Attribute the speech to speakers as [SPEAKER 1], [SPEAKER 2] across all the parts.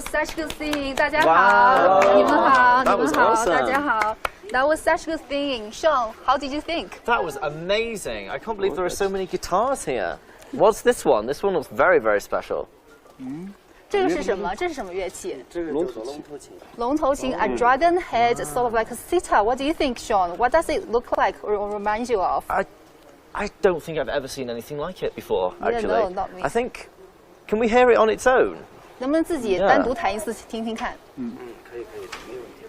[SPEAKER 1] was such good singing. 大家好，你们好，你们好，大家好。That was such good singing. Sean, how did you think?
[SPEAKER 2] That was amazing. I can't believe there are so many guitars here. What's this one? This one looks very, very special.
[SPEAKER 1] 这个是什么？这是什么乐器？
[SPEAKER 3] 龙头琴。
[SPEAKER 1] 龙头琴 a dragon head, sort of like a sitar. What do you think, Sean? What does it look like or remind you of?
[SPEAKER 2] I don't think I've ever seen anything like it before, actually.
[SPEAKER 1] Yeah, no, not me.
[SPEAKER 2] I think, can we hear it on its own?
[SPEAKER 1] 能不能自己单独弹一次听听看？
[SPEAKER 3] 可以，没问题。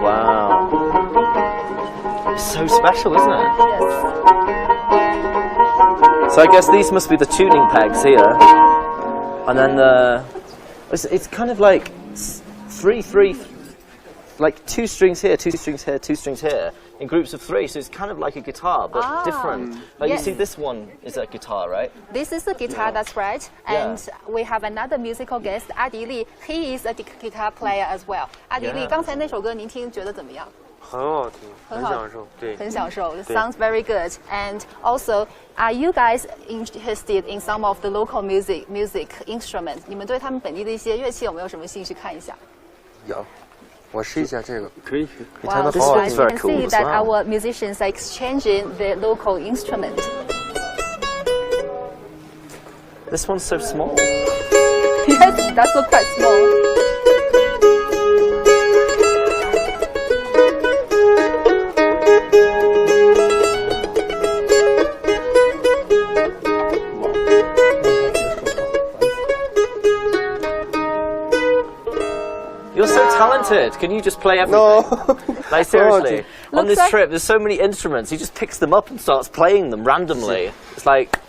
[SPEAKER 2] Wow. It's so special, isn't it?
[SPEAKER 1] Yes.
[SPEAKER 2] So I guess these must be the tuning pegs here. And then it's kind of like three, like 2 strings here, 2 strings here, 2 strings here, in groups of 3. So it's kind of like a guitar, but different. Like
[SPEAKER 1] yes.
[SPEAKER 2] You see, this one is a guitar, right?
[SPEAKER 1] This is a guitar, that's right. And we have another musical guest, 阿迪丽. He is a guitar player as well. 阿迪丽，刚才那首歌您听觉得怎么样？
[SPEAKER 3] 很好听，很享受，对，
[SPEAKER 1] 很享受。It sounds very good. And also, are you guys interested in some of the local music instruments? 你们对他们本地的一些乐器有没有什么兴趣看一下？
[SPEAKER 3] 有，我试一下这个，可以。
[SPEAKER 1] Wow,
[SPEAKER 2] this one's very
[SPEAKER 1] you can
[SPEAKER 2] cool
[SPEAKER 1] see
[SPEAKER 2] as
[SPEAKER 1] that
[SPEAKER 2] well.
[SPEAKER 1] our musicians are exchanging the local instrument.
[SPEAKER 2] This one's so small.
[SPEAKER 1] Yes, that's look quite small.
[SPEAKER 2] You're so talented. Can you just play everything?
[SPEAKER 3] No.
[SPEAKER 2] Like seriously, on this
[SPEAKER 1] like-
[SPEAKER 2] trip, there's so many instruments. He just picks them up and starts playing them randomly. It's like,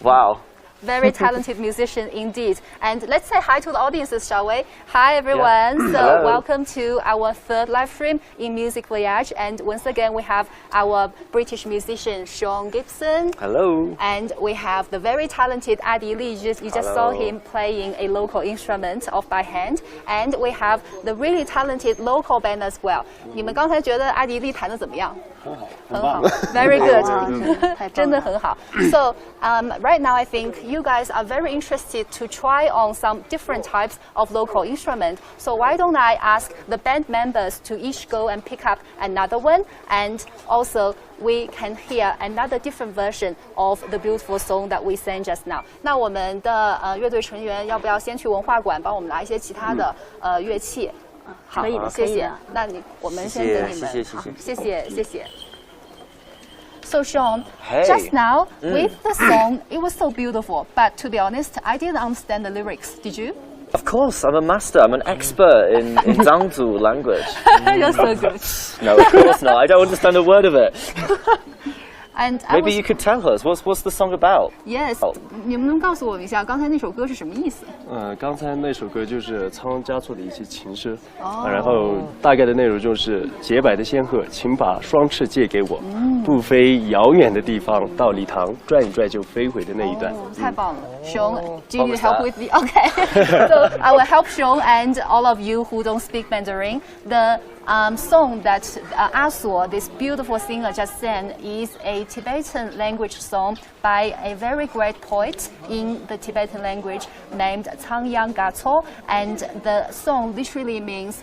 [SPEAKER 2] wow.
[SPEAKER 1] Very talented musician indeed. And let's say hi to the audiences, shall we? Hi everyone.
[SPEAKER 2] Yeah.
[SPEAKER 1] So
[SPEAKER 2] Hello.
[SPEAKER 1] welcome to our 3rd live stream in Music Voyage. And once again, we have our British musician Sean Gibson.
[SPEAKER 2] Hello.
[SPEAKER 1] And we have the very talented Adi Lee. You just saw him playing a local instrument off by hand. And we have the really talented local band as well. 你们刚才觉得阿迪丽弹得怎么样？很好 ，very good，真的很好。So right now I think you guys are very interested to try on some different types of local instruments. So why don't I ask the band members to each go and pick up another one, and also we can hear another different version of the beautiful song that we sang just now. 那我们的乐队成员要不要先去文化馆帮我们拿一些其他的乐器？好，
[SPEAKER 4] 可以的，
[SPEAKER 1] 谢谢。那我们先等你们，谢谢。So Sean, just now with the song, it was so beautiful. But to be honest, I didn't understand the lyrics. Did you?
[SPEAKER 2] Of course, I'm a master. I'm an expert in Zhangzu language.
[SPEAKER 1] You're so good.
[SPEAKER 2] No, of course not. I don't understand a word of it.
[SPEAKER 1] And
[SPEAKER 2] Maybe you could tell us. What's the song about?
[SPEAKER 1] Yes. 你们能告诉我一下刚才那首歌是什么意思？
[SPEAKER 5] 刚才那首歌就是仓央嘉措的一些情诗，然后大概的内容就是洁白的仙鹤，请把双翅借给我，不飞遥远的地方，到礼堂转一转就飞回的那一段。
[SPEAKER 1] 太棒了 Sean, do you help with me? Okay. So I will help Sean and all of you who don't speak Mandarin. The song that Asuo, this beautiful singer, just sang is a Tibetan language song by a very great poet in the Tibetan language named Changyang Gacho, and the song literally means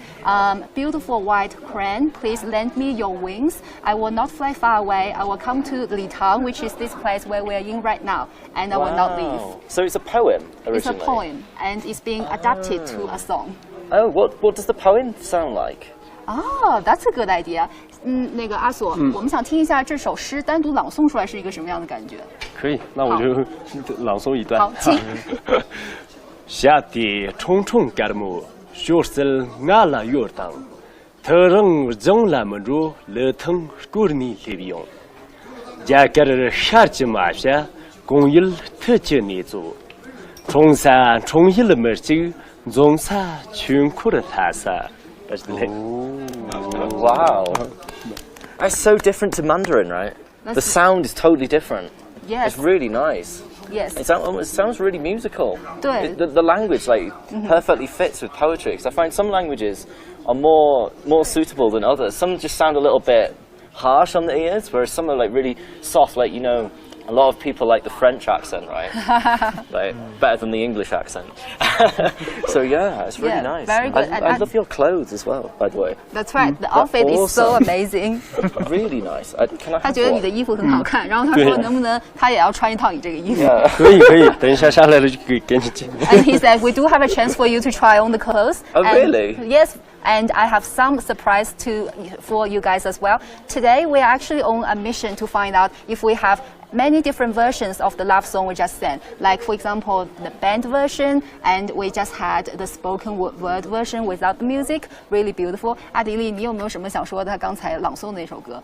[SPEAKER 1] beautiful white crane, please lend me your wings. I will not fly far away. I will come to Litang, which is this place where we are in right now, and I will not leave.
[SPEAKER 2] So it's a poem originally?
[SPEAKER 1] It's a poem, and it's being adapted to a song.
[SPEAKER 2] Oh, what does the poem sound like?
[SPEAKER 1] Oh, that's a good idea. 那个阿索，我们想听一下这首诗单独朗诵出来是一个什么样的感觉？
[SPEAKER 5] 可以，那我就朗诵一段。
[SPEAKER 1] 好，请。
[SPEAKER 5] 夏地重重盖木，雪色阿拉约当，特人中来么着，乐腾古尼利用，加盖儿沙子马下，公益特接你做，重山重一了么子，总山全苦的他啥。
[SPEAKER 2] Wow. That's so different to Mandarin, right? The sound is totally different.
[SPEAKER 1] Yes.
[SPEAKER 2] It's really nice.
[SPEAKER 1] Yes.
[SPEAKER 2] It sounds really musical.
[SPEAKER 1] 对。
[SPEAKER 2] The language perfectly fits with poetry. Because I find some languages are more suitable than others. Some just sound a little bit harsh on the ears, whereas some are really soft, a lot of people like the French accent, right? Like, better than the English accent. So yeah, it's really nice.
[SPEAKER 1] Very good.
[SPEAKER 2] I love your clothes as well, by the way.
[SPEAKER 1] That's right. The outfit is so amazing.
[SPEAKER 2] Really nice. Can I
[SPEAKER 1] 他
[SPEAKER 2] have
[SPEAKER 1] 觉得你
[SPEAKER 2] one?
[SPEAKER 1] 的衣服很好看，然后他说能不能他也要穿一套你这个衣服。
[SPEAKER 5] 可以可以，等一下下来了就给你剪。
[SPEAKER 1] And he said we do have a chance for you to try on the clothes.
[SPEAKER 2] Oh,
[SPEAKER 1] And
[SPEAKER 2] really?
[SPEAKER 1] Yes. And I have some surprise for you guys as well. Today we are actually on a mission to find out if we have many different versions of the love song we just sang. Like for example, the band version, and we just had the spoken word version without the music. Really beautiful. 阿迪丽，你有没有什么想说的？他刚才朗诵的那首歌，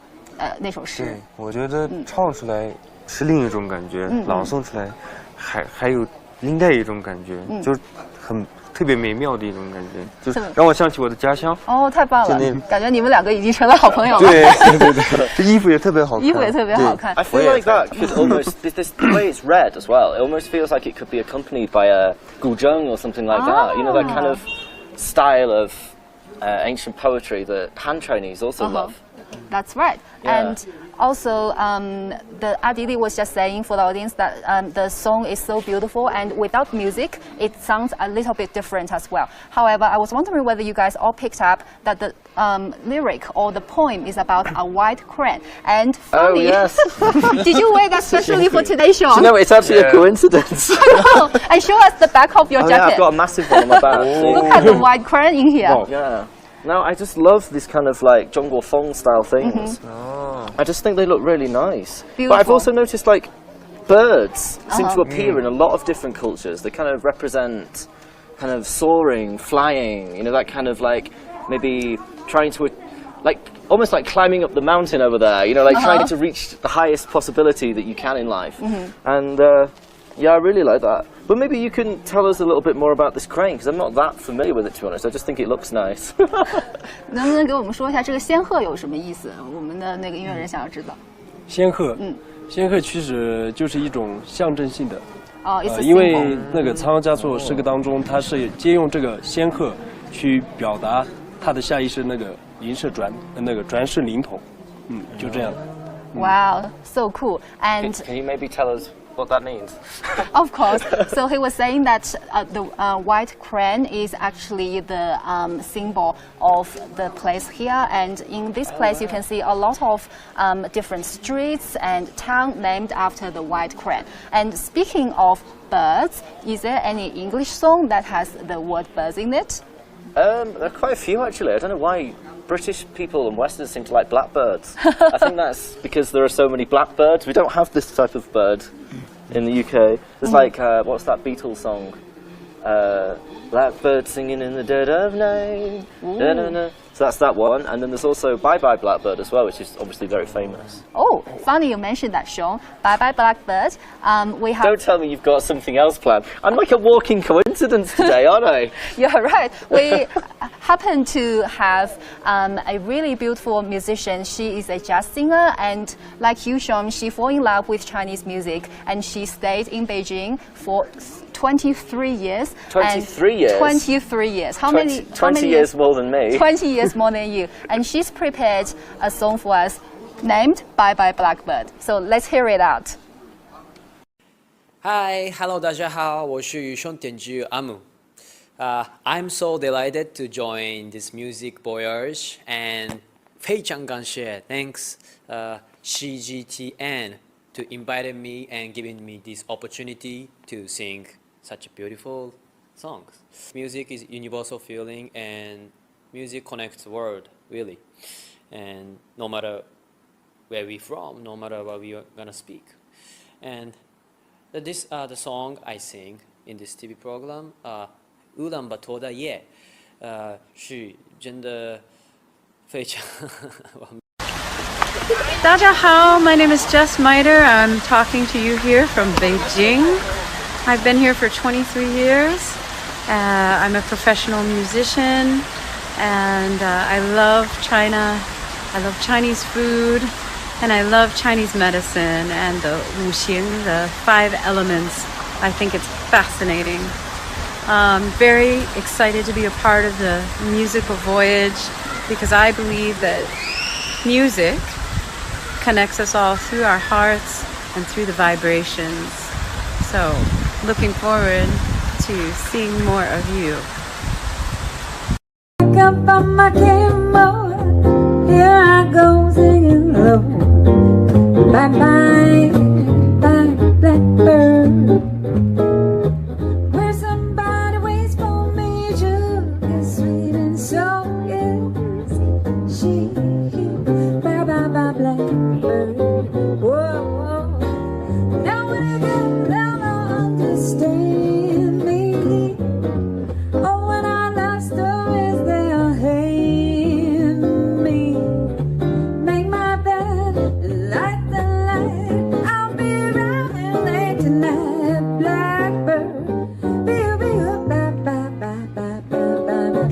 [SPEAKER 1] 那首诗。
[SPEAKER 3] 对，我觉得唱出来是另一种感觉，朗诵出来还有另外一种感觉，就是很特别美妙的一种感觉，就是让我想起我的家乡。
[SPEAKER 1] 哦，太棒了！感觉你们两个已经成了好朋友了。
[SPEAKER 3] 对对对，这衣服也特别好看。
[SPEAKER 1] 衣服也特别好看。
[SPEAKER 2] I feel like that could almost this the way it's read as well. It almost feels like it could be accompanied by a guzheng or something like that. You know, that kind of style of ancient poetry that Han Chinese also love.
[SPEAKER 1] That's right.
[SPEAKER 2] Yeah.
[SPEAKER 1] And also, the Adili was just saying for the audience that the song is so beautiful, and without music, it sounds a little bit different as well. However, I was wondering whether you guys all picked up that the lyric or the poem is about a white crane. And funny,
[SPEAKER 2] Oh yes.
[SPEAKER 1] did you wear that specially for today's show?
[SPEAKER 2] No, it's actually a coincidence.
[SPEAKER 1] No, and show us the back of your
[SPEAKER 2] Oh, yeah,
[SPEAKER 1] jacket.
[SPEAKER 2] I've got a massive one on my back. See?
[SPEAKER 1] Look at the white crane in here.
[SPEAKER 2] Yeah. No, I just love this kind of like Zhongguo Feng style things. I just think they look really nice.
[SPEAKER 1] Beautiful.
[SPEAKER 2] But I've also noticed like birds seem to appear in a lot of different cultures. They kind of represent kind of soaring, flying, you know, that kind of like maybe trying to like almost like climbing up the mountain over there, you know, like trying to reach the highest possibility that you can in life. And yeah, I really like that. But maybe you can tell us a little bit more about this crane, because I'm not that familiar with it, to be honest. I just think it looks nice.
[SPEAKER 1] 能不能给我们说一下这个仙鹤有什么意思？我们的那个音乐人想要知道。
[SPEAKER 5] 仙鹤，仙鹤其实就是一种象征性的。
[SPEAKER 1] 哦，it's a
[SPEAKER 5] 因为
[SPEAKER 1] symbol.
[SPEAKER 5] 那个仓加措诗歌当中，它是借用这个仙鹤去表达它的下意识那个灵是那个转世灵童，就这样。
[SPEAKER 1] Wow, so cool. And
[SPEAKER 2] Can you maybe tell us what that means?
[SPEAKER 1] of course, so he was saying that the white crane is actually the symbol of the place here, and in this place you can see a lot of different streets and town named after the white crane. And speaking of birds, is there any English song that has the word birds in it?
[SPEAKER 2] There are quite a few actually. I don't know why British people and Westerners seem to like blackbirds. I think that's because there are so many blackbirds. We don't have this type of bird in the UK. There's like, what's that Beatles song? Blackbird singing in the dead of night. Da, da, da. So that's that one. And then there's also Bye Bye Blackbird as well, which is obviously very famous.
[SPEAKER 1] Oh, funny you mentioned that, Sean. Bye Bye Blackbird. We have.
[SPEAKER 2] Don't tell me you've got something else planned. I'm like a walking coincidence today, aren't I?
[SPEAKER 1] You're right. We happen to have a really beautiful musician. She is a jazz singer, and like you, Sean, she fell in love with Chinese music, and she stayed in Beijing for 23 years.
[SPEAKER 2] 23 years?
[SPEAKER 1] 23 years. How many?
[SPEAKER 2] 20 years more than me.
[SPEAKER 1] 20 years more than you. And she's prepared a song for us named Bye Bye Blackbird. So let's hear it out.
[SPEAKER 4] Hi, hello, 大家好，我是兄点击阿姆。I'm so delighted to join this music voyage and 非常感谢 thanks CGTN to invite me and giving me this opportunity to sing such beautiful songs. Music is universal feeling, and music connects the world really. And no matter where we're from, no matter what we are gonna speak. And this the song I sing in this TV program. 乌兰巴托的夜，是真的非常
[SPEAKER 6] 大家好, my name is Jess Miter. I'm talking to you here from Beijing. I've been here for 23 years. I'm a professional musician, and I love China. I love Chinese food, and I love Chinese medicine and the wuxing, the 5 elements. I think it's fascinating. Very excited to be a part of the musical voyage, because I believe that music connects us all through our hearts and through the vibrations. So, looking forward to seeing more of you.
[SPEAKER 7] Up on my camera, here I go singing low. Bye bye, bye blackbird. Where somebody waits for me, sugar sweet and so is she. Bye bye bye blackbird. Whoa, whoa. Now when I get down, I understand me. Oh, when I lost her is there hate me. Make my bed, light the light. I'll be around here late tonight, blackbird. Be bye bye bye bye bye bye bye bye.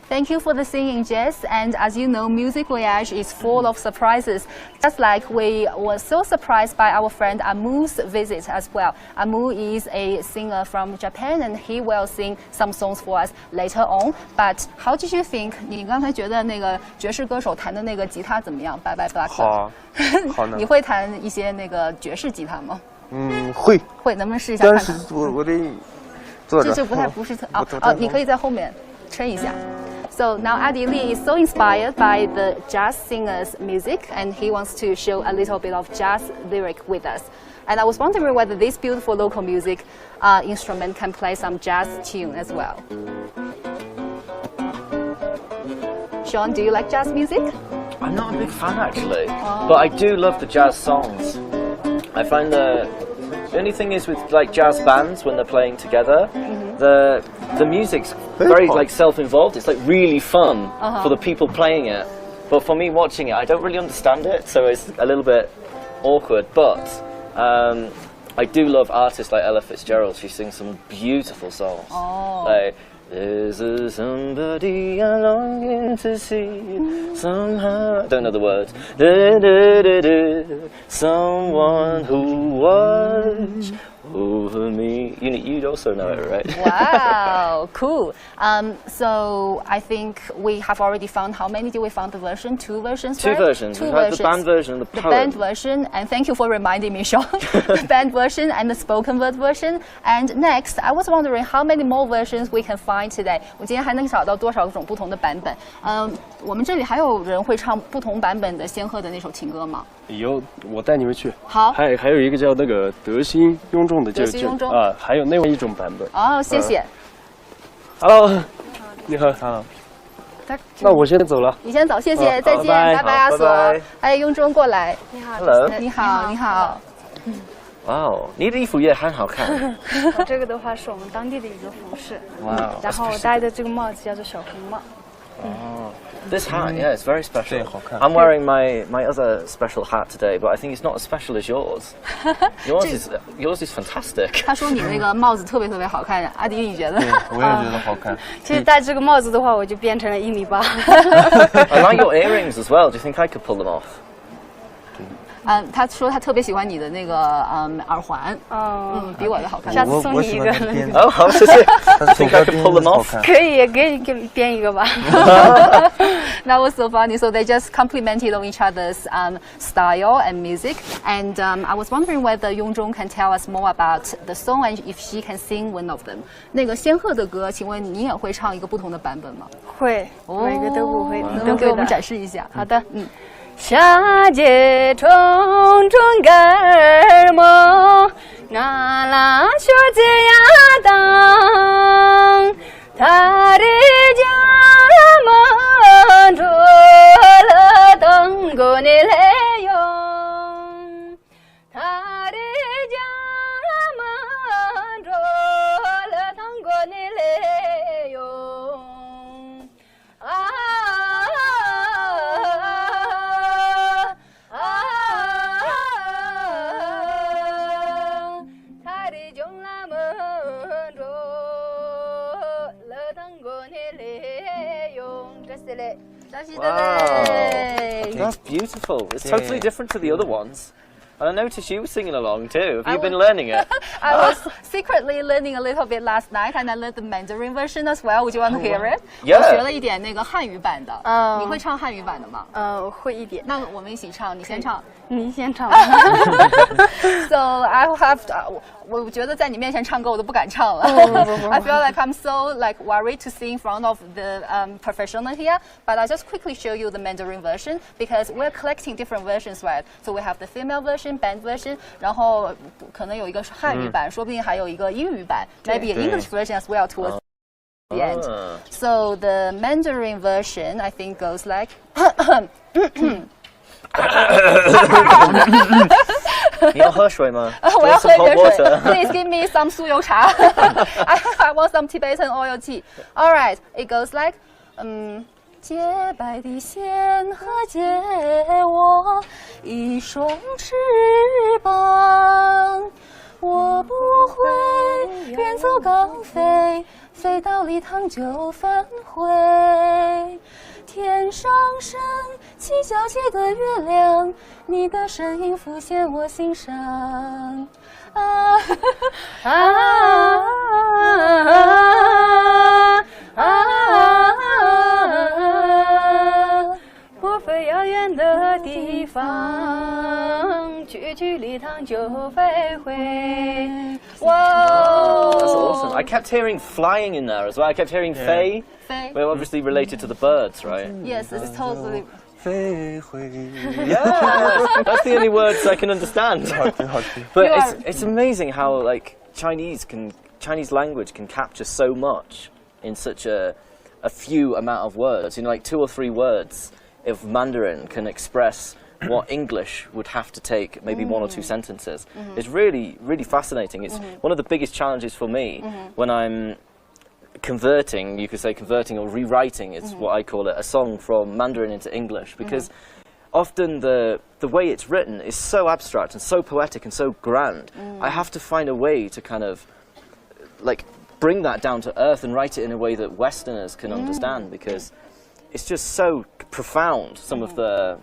[SPEAKER 1] Thank you for the singing, Jess. And as you know, Music Voyage is full of surprises. Just like we were so surprised by our friend Amu's visit as well. Amu is a singer from Japan, and he will sing some songs for us later on. But how did you think? 你刚才觉得那个爵士歌手弹的那个吉他怎么样？Bye Bye Black。
[SPEAKER 3] 好，好呢。
[SPEAKER 1] 你会弹一些那个爵士吉他吗？
[SPEAKER 3] 会。
[SPEAKER 1] 会，能不能试一下看看？
[SPEAKER 3] 但是我得坐着。
[SPEAKER 1] 这不是特你可以在后面撑一下。So now Adi Lee is so inspired by the jazz singer's music, and he wants to show a little bit of jazz lyric with us. And I was wondering whether this beautiful local music instrument can play some jazz tune as well. Sean, do you like jazz music?
[SPEAKER 2] I'm not a big fan actually, but I do love the jazz songs. I find the only thing is with like jazz bands when they're playing together, the music's very like self-involved. It's like really fun for the people playing it, but for me watching it, I don't really understand it, so it's a little bit awkward. But I do love artists like Ella Fitzgerald. She sings some beautiful songs. Like, there's somebody I longing to see somehow. I don't know the words. Someone who watch over me. You'd also know it, right?
[SPEAKER 1] Wow, cool. So I think we have already found, how many did we find the version? Two versions,
[SPEAKER 2] Two
[SPEAKER 1] right?
[SPEAKER 2] versions. We've had the band version and the poem.
[SPEAKER 1] The band version, and thank you for reminding me, Sean. The band version and the spoken word version. And next, I was wondering how many more versions we can find today. 我今天还能找到多少种不同的版本？我们这里还有人会唱不同版本的仙鹤的那首情歌吗？
[SPEAKER 5] 有，我带你们去。
[SPEAKER 1] 好。
[SPEAKER 5] 还有一个叫那个德心雍仲的，
[SPEAKER 1] 德心雍仲
[SPEAKER 5] 啊，还有另外一种版本。
[SPEAKER 1] 哦，谢谢。
[SPEAKER 5] Hello， 你好。Hello。那我先走了。
[SPEAKER 1] 你先走，谢谢，再见，拜拜，阿索。哎，雍仲过来。
[SPEAKER 2] 你好。Hello。
[SPEAKER 1] 你好，你好。
[SPEAKER 2] 哇哦，你的衣服也很好看。
[SPEAKER 8] 这个的话是我们当地的一个服饰。
[SPEAKER 2] 哇。
[SPEAKER 8] 然后我戴的这个帽子叫做小红帽。
[SPEAKER 2] Oh, this hat, yeah, it's very special. I'm wearing my other special hat today, but I think it's not as special as yours. Yours is fantastic.
[SPEAKER 1] 他说你那个帽子特别特别好看，阿迪你觉得？
[SPEAKER 3] 我也觉得好看。
[SPEAKER 8] 其实戴这个帽子的话，我就变成了1.8米。
[SPEAKER 2] I like your earrings as well. Do you think I could pull them off?
[SPEAKER 1] 他说他特别喜欢你的那个耳环，比我的好看。
[SPEAKER 8] 下次送你一个。
[SPEAKER 2] 哦，好，谢谢。I think I could pull them off.
[SPEAKER 8] 可以，给你编一个吧。
[SPEAKER 1] That was so funny. So they just complimented on each other's style and music. And I was wondering whether Yongzhong can tell us more about the song and if she can sing one of them. 那个仙鹤的歌，请问你也会唱一个不同的版本吗？
[SPEAKER 8] 会，每个都不会。
[SPEAKER 1] 能给我们展示一下？
[SPEAKER 8] 好的，夏节匆匆赶么，那拉学子呀当，他的家门着了灯过你来用，他的家门着了灯过你来用，
[SPEAKER 2] That's beautiful. It's totally different to the other ones. And I noticed you were singing along too. Have you been learning it?
[SPEAKER 1] I was secretly learning a little bit last night, and I learned the Mandarin version as well. Would you want to hear it?
[SPEAKER 2] Yeah.
[SPEAKER 1] 我学了一点那个汉语版的。你会唱汉语版的吗？
[SPEAKER 8] 会一点。
[SPEAKER 1] 那我们一起唱，你先唱。
[SPEAKER 8] 你先唱。
[SPEAKER 1] So I have to, 我觉得在你面前唱歌我都不敢唱了。I feel like I'm so like worried to sing in front of the professional here, but I'll just quickly show you the Mandarin version because we're collecting different versions, right? So we have the female version, band version, 然后可能有一个是汉语版，说不定还有一个英语版 ，maybe an English version as well towards the end. So the Mandarin version I think goes like.
[SPEAKER 2] 你要喝水吗？
[SPEAKER 1] 我要喝一点水。Please give me some 酥油茶。I want some Tibetan oil tea. All right, it goes like. 洁白的线河借我一双翅膀，我不会远走高飞，飞到礼堂就返回。天上升起皎洁的月亮，你的身影浮现我心上。不飞遥远的地方，句句礼堂就飞回。Whoa!
[SPEAKER 2] That's awesome. I kept hearing flying in there as well. I kept hearing fei.
[SPEAKER 1] Fei.
[SPEAKER 2] We're obviously related to the birds, right?
[SPEAKER 1] Yes, it's totally.
[SPEAKER 3] 飞回
[SPEAKER 2] Yeah, that's the only words I can understand. But it's amazing how like Chinese language can capture so much in such a few amount of words. You know, like 2 or 3 words of Mandarin can express what English would have to take maybe 1 or 2 sentences. It's really, really fascinating. It's one of the biggest challenges for me when I'm converting, you could say converting or rewriting is what I call it, a song from Mandarin into English, because often the way it's written is so abstract and so poetic and so grand. I have to find a way to kind of like bring that down to earth and write it in a way that Westerners can understand, because it's just so profound, some of the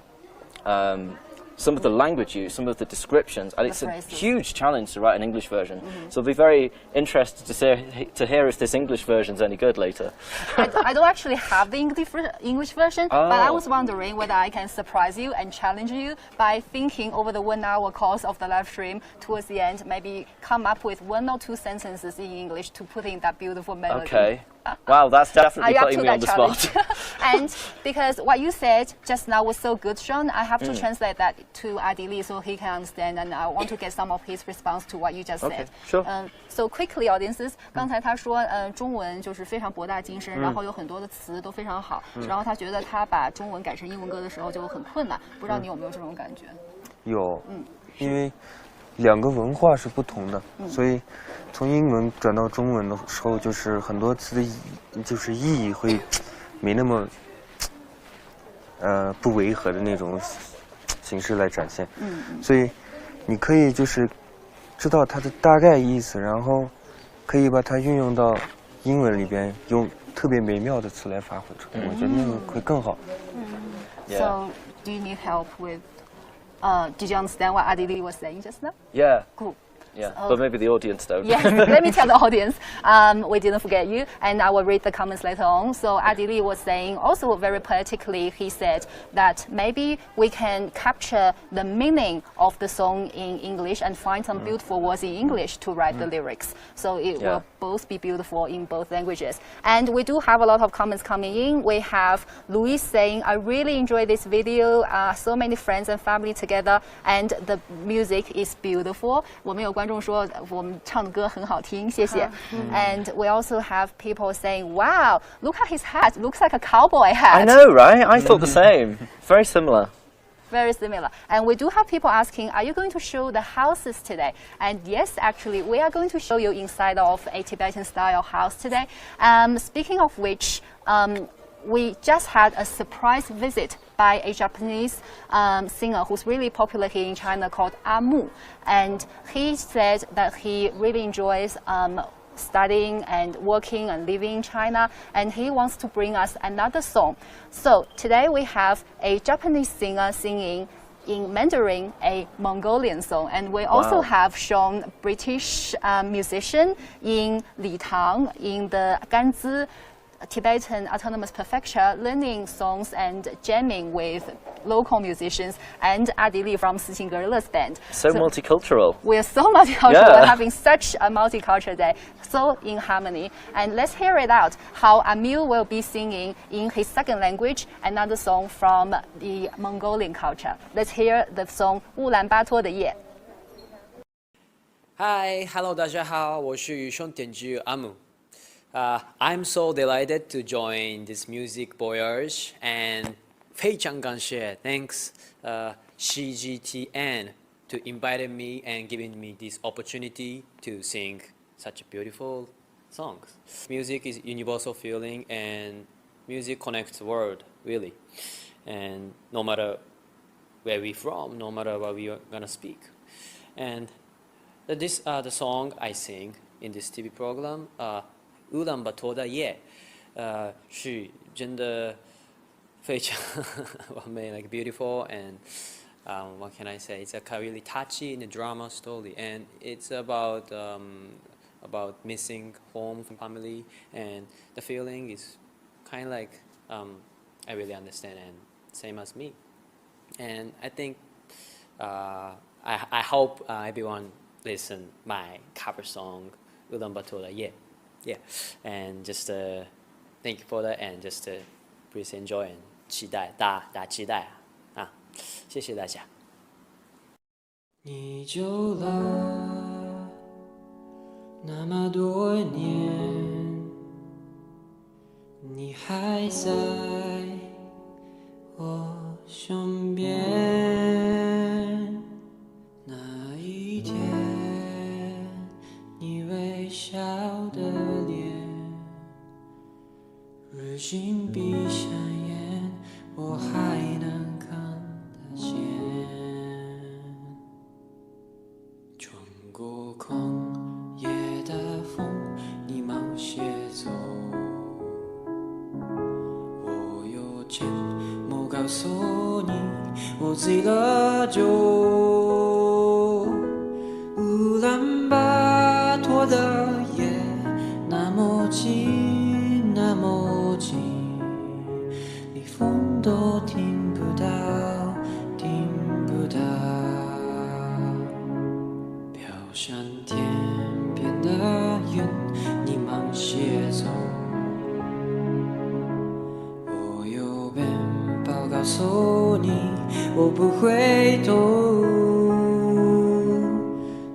[SPEAKER 2] language use, some of the descriptions, and it's a huge challenge to write an English version. So I'll be very interested to hear if this English version's any good later.
[SPEAKER 1] I don't actually have the English version, but I was wondering whether I can surprise you and challenge you by thinking over the 1 hour course of the live stream towards the end, maybe come up with 1 or 2 sentences in English to put in that beautiful melody.
[SPEAKER 2] Okay. Wow, that's definitely putting me on the spot.
[SPEAKER 1] And because what you said just now was so good, Sean, I have to translate that to Adili so he can understand, and I want to get some of his response to what you just said.
[SPEAKER 2] Sure.
[SPEAKER 1] So quickly, audiences, 刚才他说，中文就是非常博大精深，然后有很多的词都非常好，然后他觉得他把中文改成英文歌的时候就很困难，不知道你有没有这种感觉？
[SPEAKER 3] 有，因为2个文化是不同的，所以从英文转到中文的时候，就是很多词的意义会没那么不违和的那种形式来展现。所以你可以就是知道它的大概意思，然后可以把它运用到英文里边，用特别美妙的词来发挥出来。我觉得那个会更好。
[SPEAKER 1] So, do you need help with? Did you understand what Adili was saying just now?
[SPEAKER 2] Yeah.
[SPEAKER 1] Cool.
[SPEAKER 2] Yeah, but maybe the audience don't.
[SPEAKER 1] Yes, let me tell the audience. We didn't forget you, and I will read the comments later on. So Adili was saying, also very poetically, he said that maybe we can capture the meaning of the song in English and find some beautiful words in English to write the lyrics. So it will both be beautiful in both languages. And we do have a lot of comments coming in. We have Louise saying, I really enjoy this video. So many friends and family together, and the music is beautiful. 我们有观众说我们唱的歌很好听，谢谢。And we also have people saying, "Wow, look at his hat! Looks like a cowboy hat."
[SPEAKER 2] I know, right? I thought the same. Very similar.
[SPEAKER 1] Very similar. And we do have people asking, are you going to show the houses today? And yes, actually, we are going to show you inside of a Tibetan style house today. Speaking of which, we just had a surprise visit by a Japanese singer who's really popular here in China called Amu. And he said that he really enjoys studying and working and living in China, and he wants to bring us another song. So today we have a Japanese singer singing in Mandarin a Mongolian song, and we also have shown British musician in Litang in the Ganzi Tibetan Autonomous Prefecture learning songs and jamming with local musicians, and Adi Li from Sixing Gorillas Band.
[SPEAKER 2] So multicultural.
[SPEAKER 1] We're so multicultural, we're having such a multicultural day, so in harmony. And let's hear it out, how Amil will be singing in his second language, another song from the Mongolian culture. Let's hear the song 乌兰巴托的夜.
[SPEAKER 4] Hi, hello, 大家好，我是羽生点之阿姆。I'm so delighted to join this music voyage, and 非常感谢 thanks CGTN to inviting me and giving me this opportunity to sing such beautiful songs. Music is universal feeling, and music connects the world, really. And no matter where we're from, no matter what we are gonna speak. And this the song I sing in this TV program. 乌兰巴托的夜，是真的非常完美 like beautiful, and what can I say? It's a really touchy in a drama story, and it's about missing home from family, and the feeling is kind of like I really understand, and same as me, and I think I hope everyone listen my cover song 乌兰巴托的夜。Yeah, and just thank you for that, and just please enjoy and 期待大家期待啊，谢谢大家。你走了那么多年，你还在我身边。那一天，你微笑的脸，如今闭上眼，我还能看得见。穿过旷野的风，你忙些走。我有件梦告诉你，我醉了酒。乌兰巴托的夜，那么近，那么近，你风都听不到，听不到。飘向天边的云，你忙些走。我有面包告诉你，我不回头。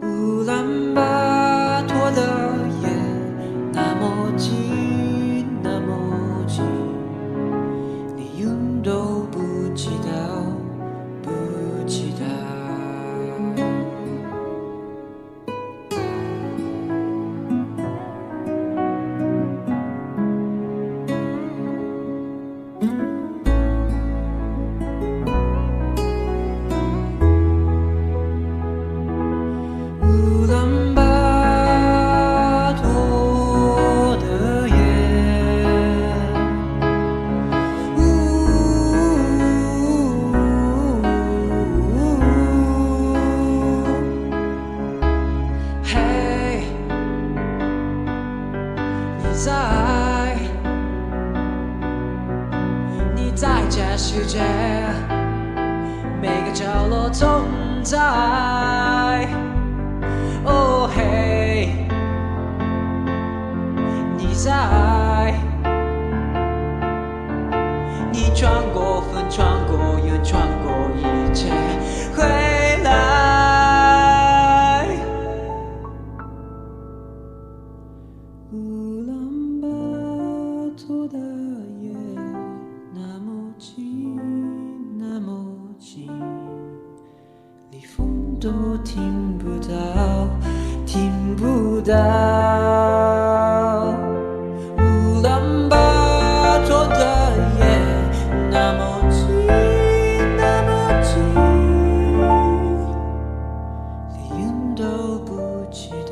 [SPEAKER 4] 乌兰巴托的夜，那么近，那么近，你永都不知道，不知道。乌兰巴托的夜，嘿，你在这世界每个角落存在。哦嘿，你在，你穿过风，穿过云，穿过一切，回来。乌兰巴托的夜，那么近，那么近，连风都听不到，听不到。乌兰巴托的夜，那么近，那么近，连云都不知道，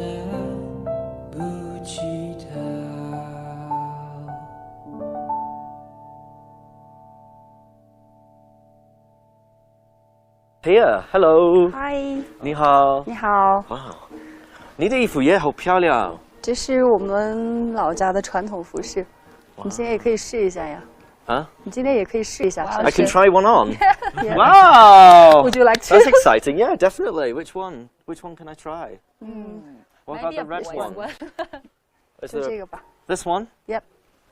[SPEAKER 4] 不知
[SPEAKER 2] Here, hello.
[SPEAKER 8] 嗨，
[SPEAKER 2] 你好。
[SPEAKER 8] 你好，
[SPEAKER 2] 哇，你的衣服也好漂亮。
[SPEAKER 8] 这是我们老家的传统服饰，你今天也可以试一下呀。你今天也可以试一下。
[SPEAKER 2] I can try one on.
[SPEAKER 8] Yeah.
[SPEAKER 2] Wow.
[SPEAKER 1] Would you like to?
[SPEAKER 2] That's exciting. Yeah, definitely. Which one? Which one can I try? What about
[SPEAKER 1] Maybe
[SPEAKER 2] the
[SPEAKER 1] a
[SPEAKER 2] red
[SPEAKER 1] boys
[SPEAKER 2] one?
[SPEAKER 1] one.
[SPEAKER 2] Is
[SPEAKER 8] 就
[SPEAKER 2] there
[SPEAKER 8] 这个吧。
[SPEAKER 2] this one?
[SPEAKER 8] Yep.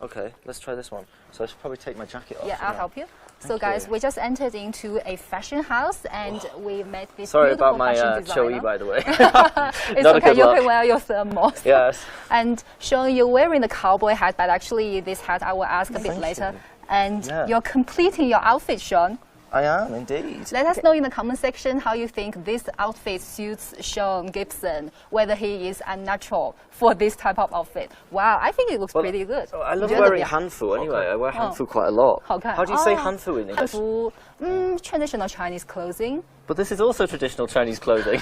[SPEAKER 2] Okay, let's try this one. So I should probably take my jacket off.
[SPEAKER 1] Yeah, I'll
[SPEAKER 2] shouldn't I?
[SPEAKER 1] help you. So guys, we just entered into a fashion house and we met this
[SPEAKER 2] Sorry
[SPEAKER 1] beautiful
[SPEAKER 2] about my
[SPEAKER 1] fashion
[SPEAKER 2] Choey,
[SPEAKER 1] designer.
[SPEAKER 2] by the way.
[SPEAKER 1] It's
[SPEAKER 2] Not a
[SPEAKER 1] okay,
[SPEAKER 2] good
[SPEAKER 1] you
[SPEAKER 2] look.
[SPEAKER 1] can wear your thermals.
[SPEAKER 2] Yes.
[SPEAKER 1] And Sean, you're wearing the cowboy hat, but actually this hat I will ask a bit
[SPEAKER 2] Thank
[SPEAKER 1] later.
[SPEAKER 2] you.
[SPEAKER 1] And
[SPEAKER 2] Yeah.
[SPEAKER 1] you're completing your outfit, Sean.
[SPEAKER 2] I am indeed.
[SPEAKER 1] Let us know in the comment section how you think this outfit suits Sean Gibson, whether he is unnatural for this type of outfit. Wow, I think it looks pretty good.
[SPEAKER 2] I love
[SPEAKER 1] 你觉得怎么
[SPEAKER 2] wearing
[SPEAKER 1] 样？
[SPEAKER 2] hanfu anyway. I wear hanfu quite a lot.
[SPEAKER 1] 好看。
[SPEAKER 2] How do you say
[SPEAKER 1] 哦
[SPEAKER 2] hanfu in
[SPEAKER 1] 汉
[SPEAKER 2] English?
[SPEAKER 1] 服，traditional Chinese clothing.
[SPEAKER 2] But this is also traditional Chinese clothing.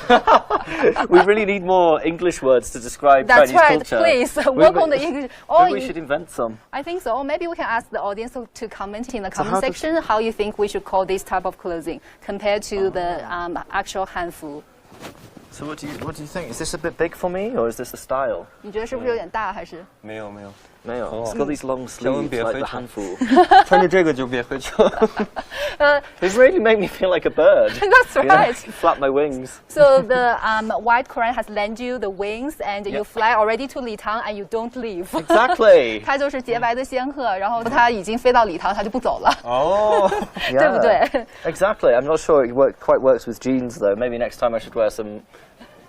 [SPEAKER 2] We really need more English words to describe
[SPEAKER 1] That's
[SPEAKER 2] Chinese
[SPEAKER 1] right.
[SPEAKER 2] culture.
[SPEAKER 1] Please
[SPEAKER 2] We-
[SPEAKER 1] work
[SPEAKER 2] we-
[SPEAKER 1] on the English. Or
[SPEAKER 2] Maybe we
[SPEAKER 1] you-
[SPEAKER 2] should invent some.
[SPEAKER 1] I think so. Or maybe we can ask the audience to comment in the
[SPEAKER 2] how
[SPEAKER 1] comment
[SPEAKER 2] does-
[SPEAKER 1] section how you think we should call this type of clothing compared to the actual hanfu.
[SPEAKER 2] So what do you think? Is this a bit big for me, or is this the style?
[SPEAKER 1] 你觉得是不是有点大？还是
[SPEAKER 3] 没有没有，
[SPEAKER 2] No, it's got these long sleeves
[SPEAKER 3] 别
[SPEAKER 2] like the
[SPEAKER 3] 非常
[SPEAKER 2] hanfu.
[SPEAKER 3] 穿着这个就别喝酒。
[SPEAKER 2] It really made me feel like a bird.
[SPEAKER 1] That's
[SPEAKER 2] You know,
[SPEAKER 1] right.
[SPEAKER 2] flap my wings.
[SPEAKER 1] So the white Quran has lent you the wings, and you
[SPEAKER 2] Yep.
[SPEAKER 1] fly already to Litang, and you don't leave.
[SPEAKER 2] Exactly.
[SPEAKER 1] 它就是洁白的仙鹤，然后它已经飞到礼堂，它就不走了，
[SPEAKER 3] 哦，
[SPEAKER 1] 对不对？
[SPEAKER 2] Exactly. I'm not sure it quite works with jeans though. Maybe next time I should wear some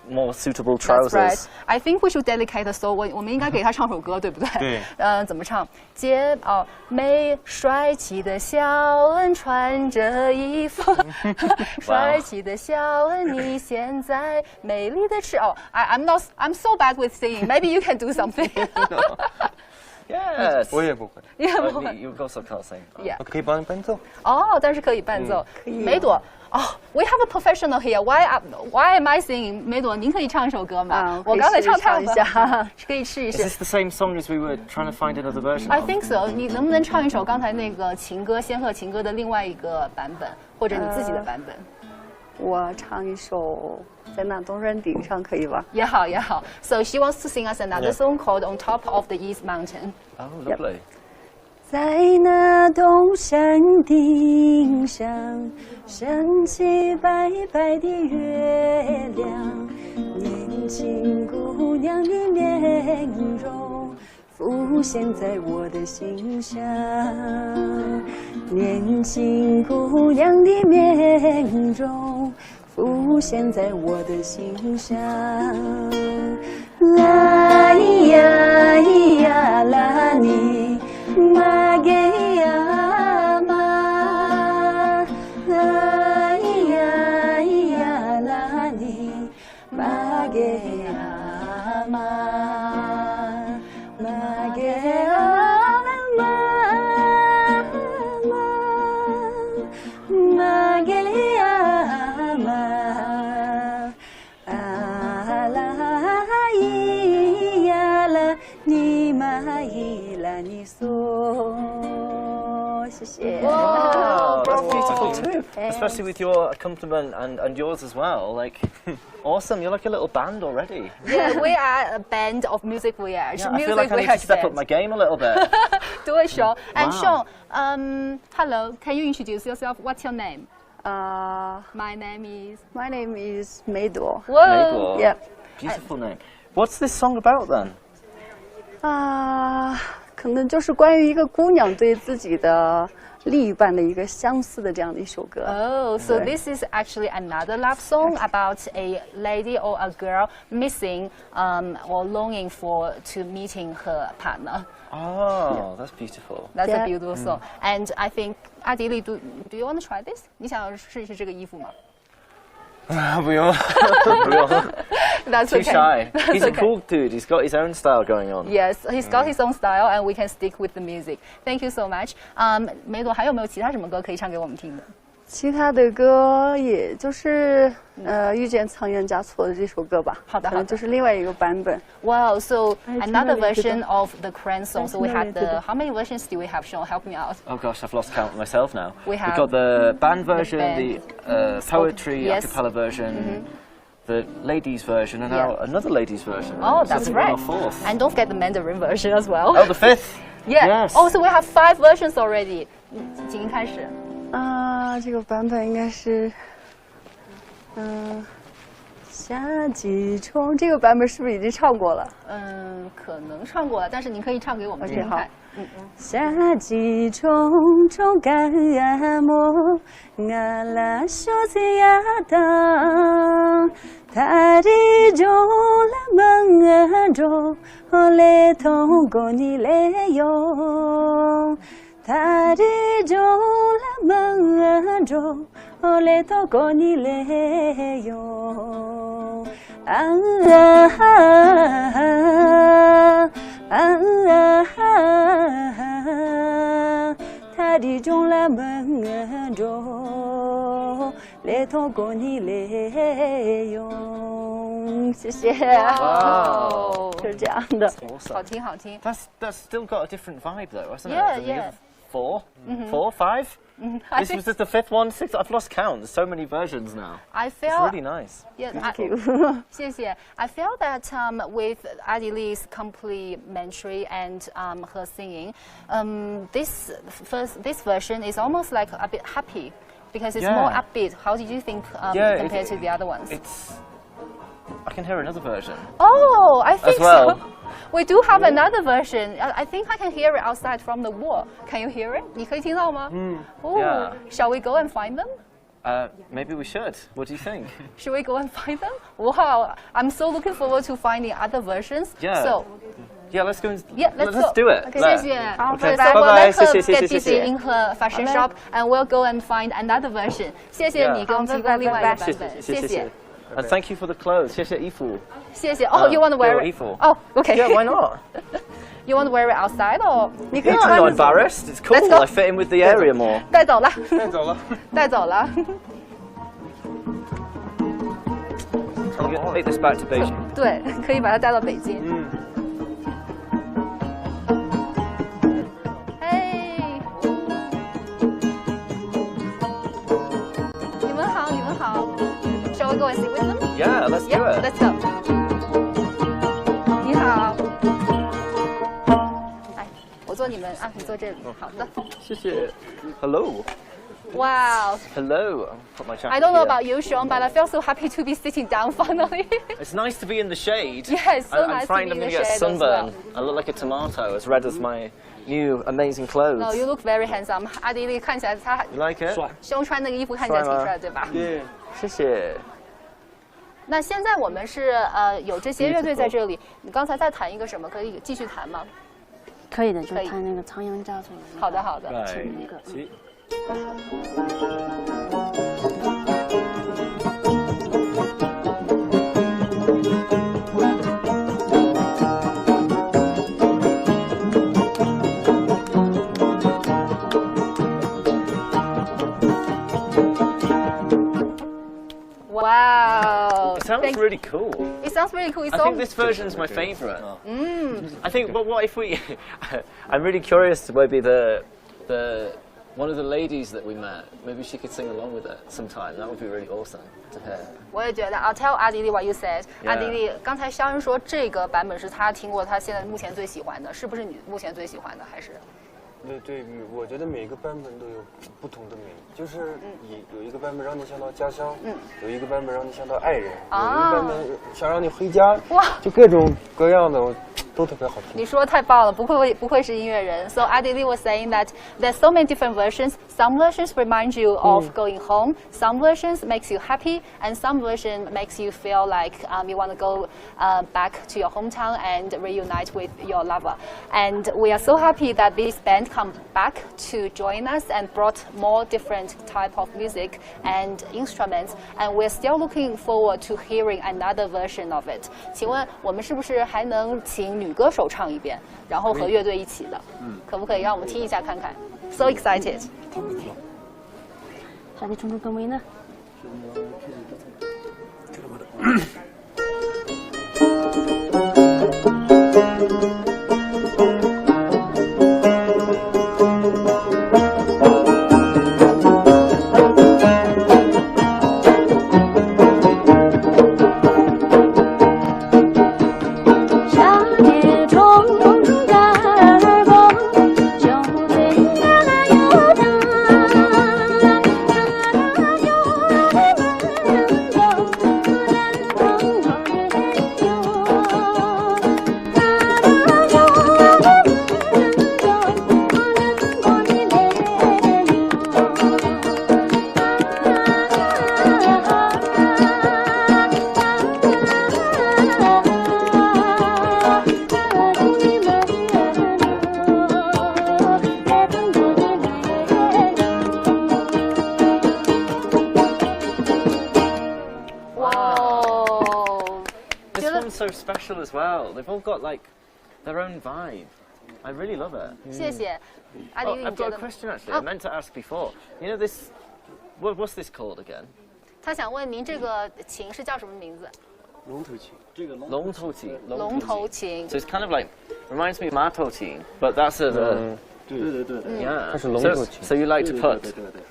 [SPEAKER 2] more suitable
[SPEAKER 1] That's right.
[SPEAKER 2] trousers.
[SPEAKER 1] I think we should dedicate a song. 我们应该给他唱首歌，对不对？
[SPEAKER 3] 对。
[SPEAKER 1] 怎么唱？美帅气的小恩穿着衣服，帅气的小恩你现在美丽的翅。I'm so bad with singing. Maybe you can do something.
[SPEAKER 2] Yes.
[SPEAKER 3] 我也不会，
[SPEAKER 1] Yeah,
[SPEAKER 2] Oh, you also can't sing.
[SPEAKER 1] yeah.
[SPEAKER 3] 我可以帮你伴奏。
[SPEAKER 1] 但是可以伴奏。梅朵，we have a professional here. Why am I singing？梅朵，您可以唱一首歌吗？我刚才唱太
[SPEAKER 8] 一下。
[SPEAKER 1] 可以试一
[SPEAKER 2] Is
[SPEAKER 1] 试。
[SPEAKER 2] this the same song as we were trying to find another version
[SPEAKER 1] I
[SPEAKER 2] of?
[SPEAKER 1] think so. 你能不能唱一首刚才那个情歌仙鹤情歌的另外一个版本，或者你自己的版本？
[SPEAKER 8] 我唱一首在那东山顶上，可以吧？
[SPEAKER 1] 也好也好。So she wants to sing us another song called "On Top of the East Mountain."
[SPEAKER 2] Oh, lovely.
[SPEAKER 8] 在那东山顶上，升起白白的月亮，年轻姑娘的面容浮现在我的心上，年轻姑娘的面容浮现在我的心上。啦咿呀咿呀啦你玛给呀玛，啦咿呀咿呀啦你玛给呀玛，玛给呀玛玛，玛给呀玛。谢谢。
[SPEAKER 2] Wow, that's beautiful too. Especially with your accompaniment and yours as well. Like, awesome. You're like a little band already.
[SPEAKER 1] Yeah, we are a band of music voyage.
[SPEAKER 2] Yeah, I
[SPEAKER 1] music
[SPEAKER 2] feel like I need to
[SPEAKER 1] voyage
[SPEAKER 2] step
[SPEAKER 1] band.
[SPEAKER 2] up my game a little bit.
[SPEAKER 1] Do it, Sean. And
[SPEAKER 2] Wow.
[SPEAKER 1] Sean, hello. Can you introduce yourself? What's your name?
[SPEAKER 8] My
[SPEAKER 1] My name is.
[SPEAKER 8] name is 梅朵。
[SPEAKER 1] Whoa.
[SPEAKER 8] Yep.
[SPEAKER 2] Beautiful name. What's this song about then?
[SPEAKER 8] 可能就是关于一个姑娘对自己的另一半的一个相似的这样的一首歌。
[SPEAKER 1] Oh, so this is actually another love song about a lady or a girl missing or longing to meeting her partner.
[SPEAKER 2] Oh, that's beautiful.
[SPEAKER 1] That's
[SPEAKER 8] Yeah.
[SPEAKER 1] a beautiful song. And I think 阿迪丽 do you want to try this? 你想试一试这个衣服吗？
[SPEAKER 3] 不用。
[SPEAKER 1] That's
[SPEAKER 2] Too
[SPEAKER 1] okay.
[SPEAKER 2] shy.
[SPEAKER 1] That's
[SPEAKER 2] He's a
[SPEAKER 1] okay.
[SPEAKER 2] cool dude. He's got his own style going on.
[SPEAKER 1] Yes, he's got his own style, and we can stick with the music. Thank you so much. 梅朵还有没有其他什么歌可以唱给我们听的？
[SPEAKER 8] 其他的歌也就是遇见仓央嘉措的这首歌吧。
[SPEAKER 1] 好的，
[SPEAKER 8] 可能就是另外一个版本。
[SPEAKER 1] Wow, so another version of the Korean song. So we had the, how many versions do we have, Sean? Help me out.
[SPEAKER 2] Oh gosh, I've lost count myself now.
[SPEAKER 1] We've
[SPEAKER 2] got the band version,
[SPEAKER 1] the
[SPEAKER 2] poetry
[SPEAKER 1] yes.
[SPEAKER 2] a cappella version, the ladies version, and now another ladies version.
[SPEAKER 1] Oh,
[SPEAKER 2] so
[SPEAKER 1] that's right. And don't forget the Mandarin version as well.
[SPEAKER 2] Oh, the fifth.
[SPEAKER 1] Yeah.
[SPEAKER 2] Yes.
[SPEAKER 1] Oh, so we have 5 versions already. 几音开始？
[SPEAKER 8] 这个版本应该是，夏季虫。这个版本是不是已经唱过了？
[SPEAKER 1] 可能唱过了，但是您可以唱给我们听听看。
[SPEAKER 8] 夏季虫虫干么，阿拉小子呀当，他的中了门中，来通过你来用。他的中了门中，来通过你来用。他的中了门中，来通过你来用。谢谢。
[SPEAKER 1] 哇，
[SPEAKER 8] 就是这样的。
[SPEAKER 1] 好听，好听。
[SPEAKER 2] That's still got a different vibe though, hasn't
[SPEAKER 1] Yeah,
[SPEAKER 2] it?
[SPEAKER 1] yeah.
[SPEAKER 2] 4, 5. This was just the 5th one, 6th. I've lost count. There's so many versions now.
[SPEAKER 1] I feel
[SPEAKER 2] it's really nice.
[SPEAKER 1] Yeah,谢谢. I feel that with Adi Lee's complimentary and her singing, this version is almost like a bit happy because it's more upbeat. How did you think compared to the other ones?
[SPEAKER 2] I can hear another version.
[SPEAKER 1] Oh, I think
[SPEAKER 2] as well.
[SPEAKER 1] So. We do have another version. I think I can hear it outside from the wall. Can you hear it? 你可以听到吗？Yeah. Shall we go and find them?
[SPEAKER 2] Maybe we should. What do you think?
[SPEAKER 1] Should we go and find them? Wow, I'm so looking forward to finding other versions.
[SPEAKER 2] Yeah.
[SPEAKER 1] So.
[SPEAKER 2] Yeah, let's go.
[SPEAKER 1] Let's
[SPEAKER 2] do it.
[SPEAKER 1] Okay, 谢谢。
[SPEAKER 2] Okay,
[SPEAKER 1] so we'll
[SPEAKER 2] bye
[SPEAKER 1] let her
[SPEAKER 2] bye.
[SPEAKER 1] get busy in her fashion shop, and we'll go and find another version. 谢谢你给我们提供另外一个版本，谢谢。
[SPEAKER 2] And thank you for the clothes. 谢谢衣服。
[SPEAKER 1] 谢谢。Oh, you want to wear it? Oh, okay.
[SPEAKER 2] Yeah, why not?
[SPEAKER 1] You want to wear it outside or?
[SPEAKER 2] Yeah, I'm not embarrassed. It's cool. I fit in with the area more.
[SPEAKER 1] 带走了。
[SPEAKER 2] 带走了。
[SPEAKER 1] 带走了。
[SPEAKER 2] Take this back to Beijing.
[SPEAKER 1] 对，可以把它带到北京。嘿，你们好，你们好。Shall we go and sit with them?
[SPEAKER 2] Yeah, let's do it.
[SPEAKER 1] Let's go. 你好。哎，我坐你们啊，你坐这里。好的。
[SPEAKER 2] 谢谢。Hello.
[SPEAKER 1] Wow.
[SPEAKER 2] Hello. I'll put my jacket
[SPEAKER 1] I don't know
[SPEAKER 2] here.
[SPEAKER 1] about you, Sean, but I feel so happy to be sitting down finally.
[SPEAKER 2] It's nice to be in the shade.
[SPEAKER 1] Yeah, it's so
[SPEAKER 2] I'm
[SPEAKER 1] nice
[SPEAKER 2] frightened
[SPEAKER 1] to
[SPEAKER 2] I'm
[SPEAKER 1] be in
[SPEAKER 2] going
[SPEAKER 1] the
[SPEAKER 2] to get
[SPEAKER 1] shade as
[SPEAKER 2] sunburn.
[SPEAKER 1] well.
[SPEAKER 2] I look like a tomato, as red as my new amazing clothes.
[SPEAKER 1] No, you look very handsome. 阿迪丽看起来他
[SPEAKER 2] You like it?
[SPEAKER 1] 胸穿那个衣服看起来挺帅，对吧？
[SPEAKER 2] 谢谢。
[SPEAKER 1] 那现在我们是有这些乐队在这里，你刚才在弹一个什么？可以继续弹吗？
[SPEAKER 8] 可以的，就弹那个仓央嘉措。
[SPEAKER 1] 好的，好的。Wow!
[SPEAKER 2] It sounds really cool.
[SPEAKER 1] It sounds really cool.
[SPEAKER 2] I think this version's my favourite. I think, but what if we? I'm really curious to maybe the one of the ladies that we met. Maybe she could sing along with it sometime. That would be really awesome to hear.
[SPEAKER 1] 我也觉得。I'll tell 阿迪丽 what you said. 阿迪丽，刚才肖恩说这个版本是他听过，他现在目前最喜欢的，是不是你目前最喜欢的？还是？
[SPEAKER 3] 对，我觉得每个版本都有不同的美，就是有一个版本让你想到家乡，有一个版本让你想到爱人，有一个版本想让你回家，就各种各样的都特别好听。
[SPEAKER 1] 你说太棒了，不愧是音乐人。So Adili was saying that there's so many different versions. Some versions remind you of going home. Some versions makes you happy, and some version makes you feel like you want to go back to your hometown and reunite with your lover. And we are so happy that this band come back to join us and brought more different type of music and instruments. And we're still looking forward to hearing another version of it. 请问我们是不是还能请女歌手唱一遍，然后和乐队一起的？可不可以让我们听一下看看 ？So excited.
[SPEAKER 8] 还得冲冲更美呢。
[SPEAKER 2] So special as well. They've all got like their own vibe. I really love it.
[SPEAKER 1] 谢谢。阿迪
[SPEAKER 2] Oh,
[SPEAKER 1] 丽，
[SPEAKER 2] I've
[SPEAKER 1] 你觉
[SPEAKER 2] got a
[SPEAKER 1] 得？
[SPEAKER 2] question actually. I meant to ask before. You know this? What's this called again?
[SPEAKER 1] 他想问您这个琴是叫什么名字？
[SPEAKER 5] 龙头琴，这个
[SPEAKER 2] 龙头琴。
[SPEAKER 1] 龙头琴。
[SPEAKER 2] So it's kind of like reminds me of mato琴, but that's a
[SPEAKER 5] 对对对，
[SPEAKER 2] yeah.
[SPEAKER 3] 它是龙头
[SPEAKER 2] So,
[SPEAKER 3] 琴。
[SPEAKER 2] so you like to
[SPEAKER 5] 对
[SPEAKER 2] put?
[SPEAKER 5] 对对对。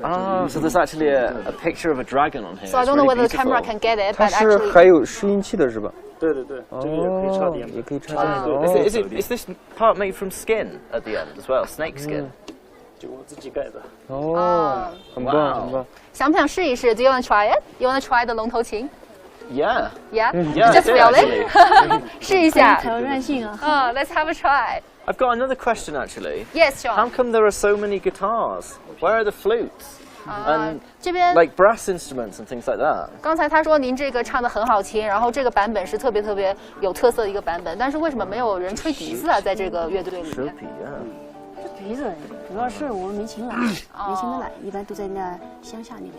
[SPEAKER 2] Oh, so there's actually a picture of a dragon on here.
[SPEAKER 1] So I
[SPEAKER 2] It's
[SPEAKER 1] don't know
[SPEAKER 2] really
[SPEAKER 1] whether the camera
[SPEAKER 2] beautiful.
[SPEAKER 1] can get it,
[SPEAKER 3] 它
[SPEAKER 1] but
[SPEAKER 3] 是
[SPEAKER 1] actually.
[SPEAKER 3] 还有拾音器的是吧？
[SPEAKER 5] 对对对，这个也可以插电的，
[SPEAKER 3] 也可以插电的。
[SPEAKER 2] Is this part made from skin at the end as well? Snake skin.
[SPEAKER 5] 就我自己盖的。
[SPEAKER 3] 哦，很棒很棒。
[SPEAKER 1] 想不想试一试 ？Do you want to try it? You want to try the 龙头琴
[SPEAKER 2] Yeah.
[SPEAKER 1] Yeah.
[SPEAKER 2] Yeah, I
[SPEAKER 1] Just
[SPEAKER 2] do
[SPEAKER 1] really.
[SPEAKER 2] actually.
[SPEAKER 1] 试一下。
[SPEAKER 8] 挑战性啊！
[SPEAKER 1] Let's have a try.
[SPEAKER 2] I've got another question actually.
[SPEAKER 1] Yes,
[SPEAKER 2] How
[SPEAKER 1] Sean.
[SPEAKER 2] come there are so many guitars? Where are the flutes? And
[SPEAKER 1] 这边
[SPEAKER 2] like brass instruments and things like that?
[SPEAKER 1] 刚才他说您这个唱的很好听，然后这个版本是特别有特色的一个版本，但是为什么没有人吹笛子啊？在这个乐队里面？
[SPEAKER 2] Yeah.
[SPEAKER 8] 这笛子主要是我们没琴来，没琴的来，一般都在那乡下那边。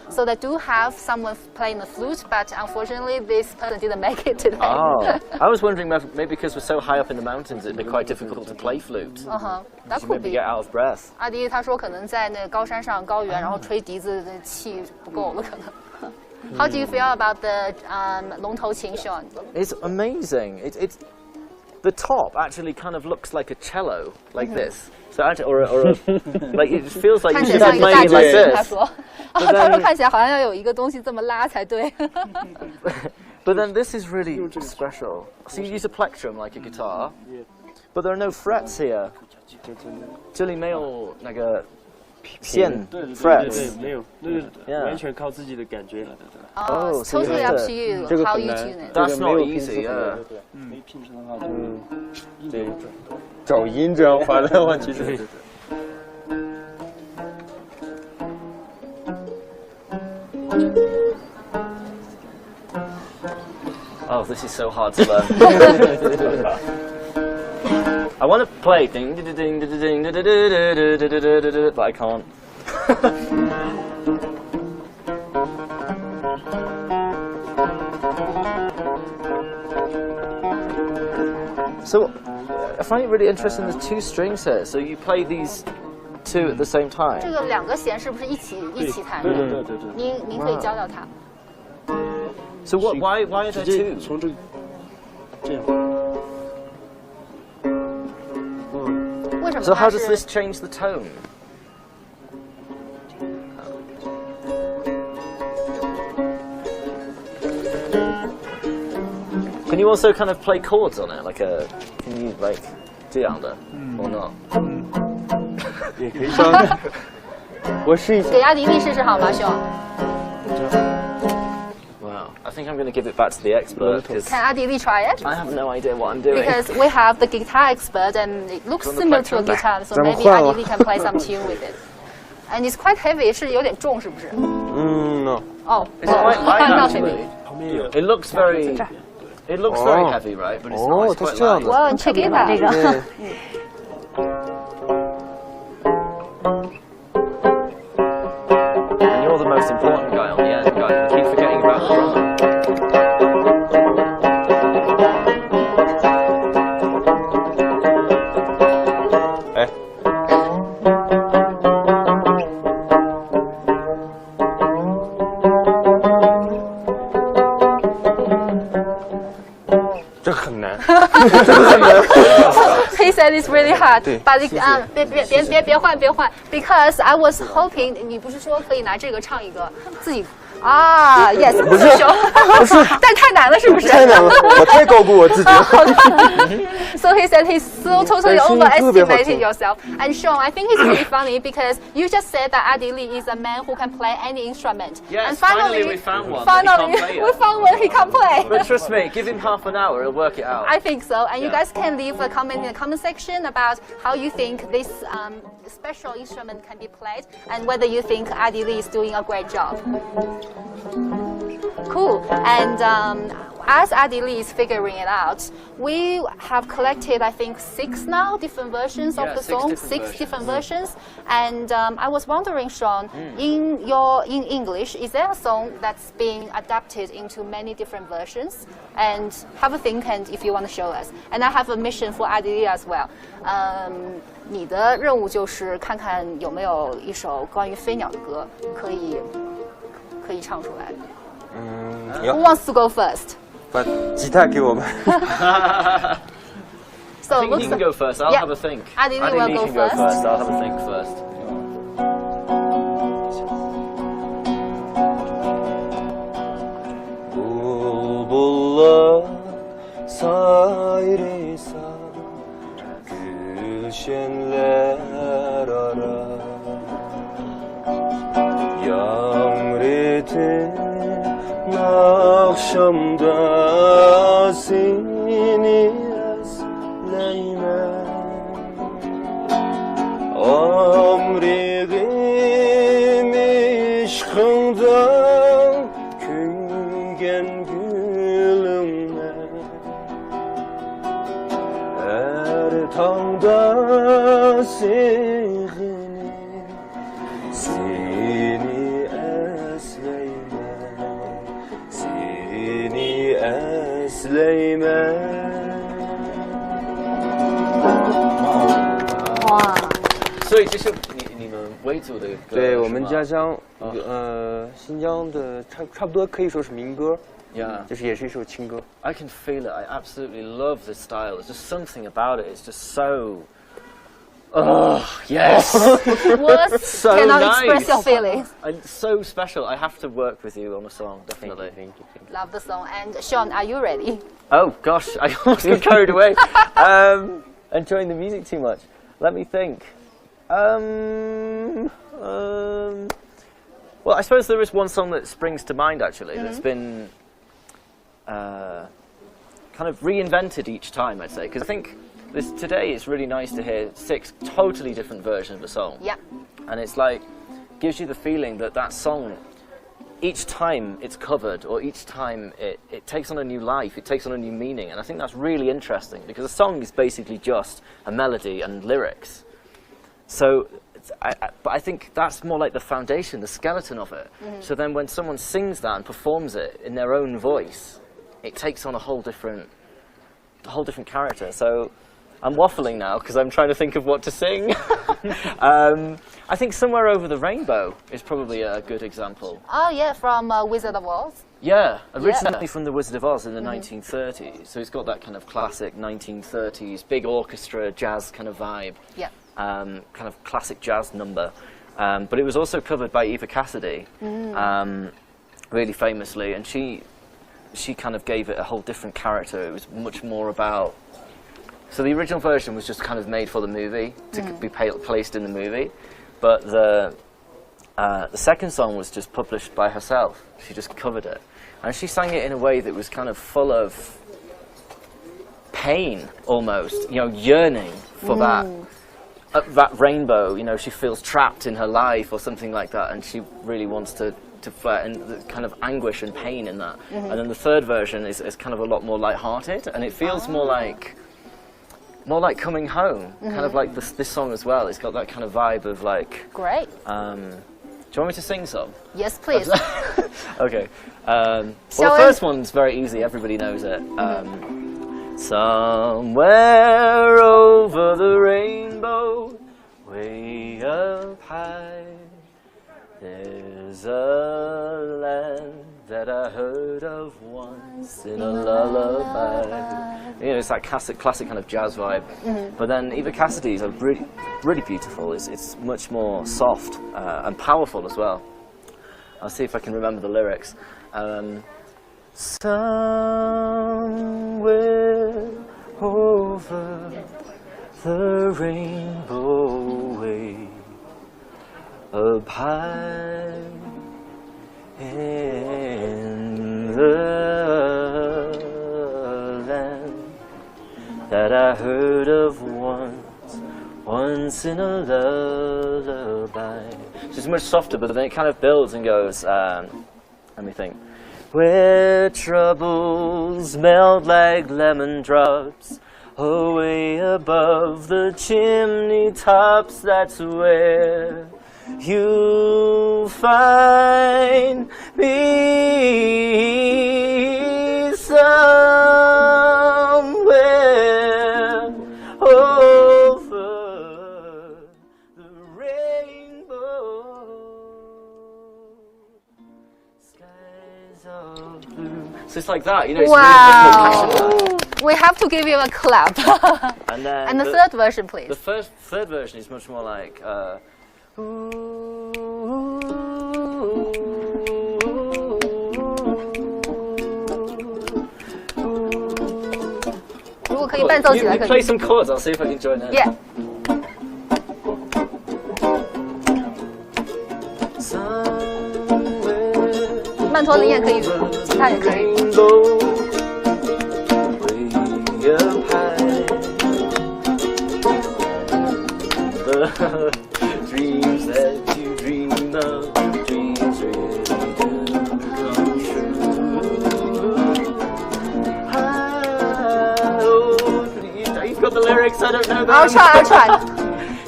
[SPEAKER 1] So they do have someone playing the flute, but unfortunately this person didn't make it today.
[SPEAKER 2] Oh, I was wondering maybe because we're so high up in the mountains, it'd be quite difficult to play flute.
[SPEAKER 1] That
[SPEAKER 2] You
[SPEAKER 1] could
[SPEAKER 2] maybe
[SPEAKER 1] be.
[SPEAKER 2] get out of breath.
[SPEAKER 1] 阿迪他说可能在那高山上高原，然后吹笛子的气不够了，可能。How do you feel about the 龙头琴 Sean?
[SPEAKER 2] It's amazing. It's the top actually kind of looks like a cello, like this. So actually, or like it feels like
[SPEAKER 1] 看
[SPEAKER 2] you
[SPEAKER 1] 起
[SPEAKER 2] should
[SPEAKER 1] 来像
[SPEAKER 2] be
[SPEAKER 1] 一个大
[SPEAKER 2] playing
[SPEAKER 1] 提
[SPEAKER 2] like
[SPEAKER 1] 琴，他
[SPEAKER 2] this.
[SPEAKER 1] 说。他说看起来好像要有一个东西这么拉才对。
[SPEAKER 2] But then this is really special. So you use a plectrum like a guitar, but there are no frets here. 这里没有那个线 frets.
[SPEAKER 5] 没有，那个完全靠自己的感觉。
[SPEAKER 1] Oh, it's totally up to you
[SPEAKER 3] 这个
[SPEAKER 1] how
[SPEAKER 3] 很
[SPEAKER 1] you
[SPEAKER 3] 难
[SPEAKER 1] tune it.
[SPEAKER 3] 这
[SPEAKER 2] That's
[SPEAKER 3] 个没
[SPEAKER 2] not
[SPEAKER 3] 有拼
[SPEAKER 2] easy,
[SPEAKER 3] 字
[SPEAKER 2] yeah.
[SPEAKER 5] 没拼成的话，就
[SPEAKER 3] 对，找音这样划来划去的。
[SPEAKER 2] Oh, this is so hard to learn. I want to play ding ding ding ding ding ding ding ding, but I can't. So, I find it really interesting. There's two strings here, so you play these two at the same
[SPEAKER 1] 这
[SPEAKER 2] time.
[SPEAKER 1] 个两个弦是不是一起弹的？
[SPEAKER 5] 对对对对对。
[SPEAKER 1] 您可以教教他。
[SPEAKER 2] So what? Why are
[SPEAKER 5] 直
[SPEAKER 2] there
[SPEAKER 5] 接
[SPEAKER 2] two?
[SPEAKER 5] 从这样。
[SPEAKER 1] 为什么
[SPEAKER 2] So
[SPEAKER 1] 它
[SPEAKER 2] how
[SPEAKER 1] 是
[SPEAKER 2] does this change the tone? Can you also kind of play chords on it? Like a, can you like 这样的 or not?
[SPEAKER 3] 也可以上。我试一下。
[SPEAKER 1] 给阿迪丽试试好吗，兄？
[SPEAKER 2] Wow. I think I'm going to give it back to the expert because
[SPEAKER 1] Can 阿迪丽 try it?
[SPEAKER 2] I have no idea what I'm doing.
[SPEAKER 1] Because we have the guitar expert and it looks
[SPEAKER 2] From the
[SPEAKER 1] similar to a
[SPEAKER 2] plectrum.
[SPEAKER 1] guitar, so
[SPEAKER 3] 咱们
[SPEAKER 1] maybe
[SPEAKER 3] 换了。
[SPEAKER 1] 阿迪丽 can play some tune with it. And it's quite heavy, 是有点重，是不是？no。哦，
[SPEAKER 2] It's quite light
[SPEAKER 1] 那随便。
[SPEAKER 2] actually. It looks very. It looks very
[SPEAKER 3] Oh.
[SPEAKER 2] heavy, right? But it's
[SPEAKER 3] Oh,
[SPEAKER 2] not. It's
[SPEAKER 3] 它
[SPEAKER 2] quite
[SPEAKER 3] 是这样
[SPEAKER 2] light.
[SPEAKER 3] 的。
[SPEAKER 1] 我很 check it
[SPEAKER 8] 把
[SPEAKER 1] out
[SPEAKER 8] 这个。
[SPEAKER 2] And you're the most important guy on the end, guy. You keep forgetting about the drummer.
[SPEAKER 1] He said it's really hard,
[SPEAKER 3] 对
[SPEAKER 1] but
[SPEAKER 3] 谢谢
[SPEAKER 1] 别换 ，because I was hoping 你不是说可以拿这个唱一个自己啊 ？Yes， 不是，但太难了，是不是？
[SPEAKER 3] 太难了，我太高估我自己了。
[SPEAKER 1] So he said he's so totally
[SPEAKER 3] 但声音特别好
[SPEAKER 1] overestimated
[SPEAKER 3] 听
[SPEAKER 1] yourself. And Sean, I think it's really funny because you just said that Adi Lee is a man who can play any instrument.
[SPEAKER 2] Yes,
[SPEAKER 1] and
[SPEAKER 2] finally we found one.
[SPEAKER 1] Finally,
[SPEAKER 2] He can't play
[SPEAKER 1] we
[SPEAKER 2] it.
[SPEAKER 1] found one he can't play.
[SPEAKER 2] But trust me, give him half an hour, he'll work it out.
[SPEAKER 1] I think so. And you
[SPEAKER 2] Yeah.
[SPEAKER 1] guys can leave a comment in the comment section about how you think this special instrument can be played and whether you think Adi Lee is doing a great job. Cool. And as Adi Lee is figuring it out, we have collected, I think, 6 now different versions of
[SPEAKER 2] Yeah,
[SPEAKER 1] the
[SPEAKER 2] 6
[SPEAKER 1] song,
[SPEAKER 2] different
[SPEAKER 1] 6
[SPEAKER 2] versions.
[SPEAKER 1] different versions. And I was wondering, Sean, in English, is there a song that's being adapted into many different versions? And have a think, and if you want to show us. And I have a mission for Adi Lee as well. 你的任务就是看看有没有一首关于飞鸟的歌可以唱出来。Who
[SPEAKER 3] 有
[SPEAKER 1] wants to go first?
[SPEAKER 3] 把吉他给我们。
[SPEAKER 1] So
[SPEAKER 2] I think he can go first, I'll
[SPEAKER 1] Yeah.
[SPEAKER 2] have a think.
[SPEAKER 1] Adi Lee will go
[SPEAKER 2] can go
[SPEAKER 1] first.
[SPEAKER 2] first, I'll have a think first.
[SPEAKER 3] Bulbullar sayresa gülşenler ara Yağmretin akşamda seni ezleymen Amriğim işkından köygen gülüme Her tağda seni esleymen Seni esleymen
[SPEAKER 2] 所以这是你们维族的歌，
[SPEAKER 3] 对我们
[SPEAKER 2] 是吗
[SPEAKER 3] 家乡，新疆的差不多可以说是民歌，
[SPEAKER 2] Yeah.
[SPEAKER 3] 就是也是一首情歌。
[SPEAKER 2] I can feel it. I absolutely love this style. There's just something about it. It's just so. Oh yes,
[SPEAKER 1] Words
[SPEAKER 2] So
[SPEAKER 1] cannot
[SPEAKER 2] nice.
[SPEAKER 1] express your feelings.
[SPEAKER 2] and so special. I have to work with you on a song, definitely.
[SPEAKER 3] Thank you.
[SPEAKER 1] Love the song. And Sean, are you ready?
[SPEAKER 2] Oh gosh, I almost got carried away. Enjoying the music too much. Let me think. Well, I suppose there is one song that springs to mind actually. That's been kind of reinvented each time, I'd say, because I think today it's really nice to hear 6 totally different versions of a song.
[SPEAKER 1] Yeah.
[SPEAKER 2] And it's like, gives you the feeling that song, each time it's covered, or each time it takes on a new life, it takes on a new meaning. And I think that's really interesting, because a song is basically just a melody and lyrics. So, but I think that's more like the foundation, the skeleton of it. So then when someone sings that and performs it in their own voice, it takes on a whole different character. So I'm waffling now because I'm trying to think of what to sing. I think Somewhere Over the Rainbow is probably a good example.
[SPEAKER 1] Oh yeah, from Wizard of Oz.
[SPEAKER 2] Yeah, originally from The Wizard of Oz in the 1930s. So it's got that kind of classic 1930s, big orchestra, jazz kind of vibe.
[SPEAKER 1] Yeah.
[SPEAKER 2] Kind of classic jazz number. But it was also covered by Eva Cassidy, really famously, and she kind of gave it a whole different character. It was much more about... So the original version was just kind of made for the movie, to be placed in the movie, but the second song was just published by herself. She just covered it. And she sang it in a way that was kind of full of pain, almost, yearning for that rainbow. She feels trapped in her life or something like that, and she really wants to flirt, and the kind of anguish and pain in that. And then the third version is kind of a lot more light-hearted, and it feels more like coming home, kind of like this song as well. It's got that kind of vibe of like...
[SPEAKER 1] Great.
[SPEAKER 2] do you want me to sing some?
[SPEAKER 1] Yes, please.
[SPEAKER 2] Okay. Well, the first one's very easy. Everybody knows it. Somewhere over the rainbow, way up high, there's a land that I heard of once in a lullaby. You know, it's that classic kind of jazz vibe. But then Eva Cassidy's are really beautiful. It's much more soft and powerful as well. I'll see if I can remember the lyrics. Somewhere over the rainbow way, up high in the land that I heard of once in a lullaby. It's much softer, but then it kind of builds and goes, let me think. Where troubles melt like lemon drops away above the chimney tops, that's where you'll find me, somewhere over the rainbow, skies of blue. So it's like that, you know. It's
[SPEAKER 1] wow.
[SPEAKER 2] Really
[SPEAKER 1] We have to give you a clap.
[SPEAKER 2] and then
[SPEAKER 1] And the third version, please.
[SPEAKER 2] The third version is much more like.
[SPEAKER 1] 如果可以伴奏起来，
[SPEAKER 2] You
[SPEAKER 1] 可
[SPEAKER 2] play
[SPEAKER 1] 以。
[SPEAKER 2] some chords. I'll see if I can join in.
[SPEAKER 1] Yeah.
[SPEAKER 2] Somewhere
[SPEAKER 1] 曼陀林也可以，吉他也可以。
[SPEAKER 2] rainbow, way up high. The dreams that you dream of, dreams really do come true. You've got the lyrics, I don't know them.
[SPEAKER 1] I'll try.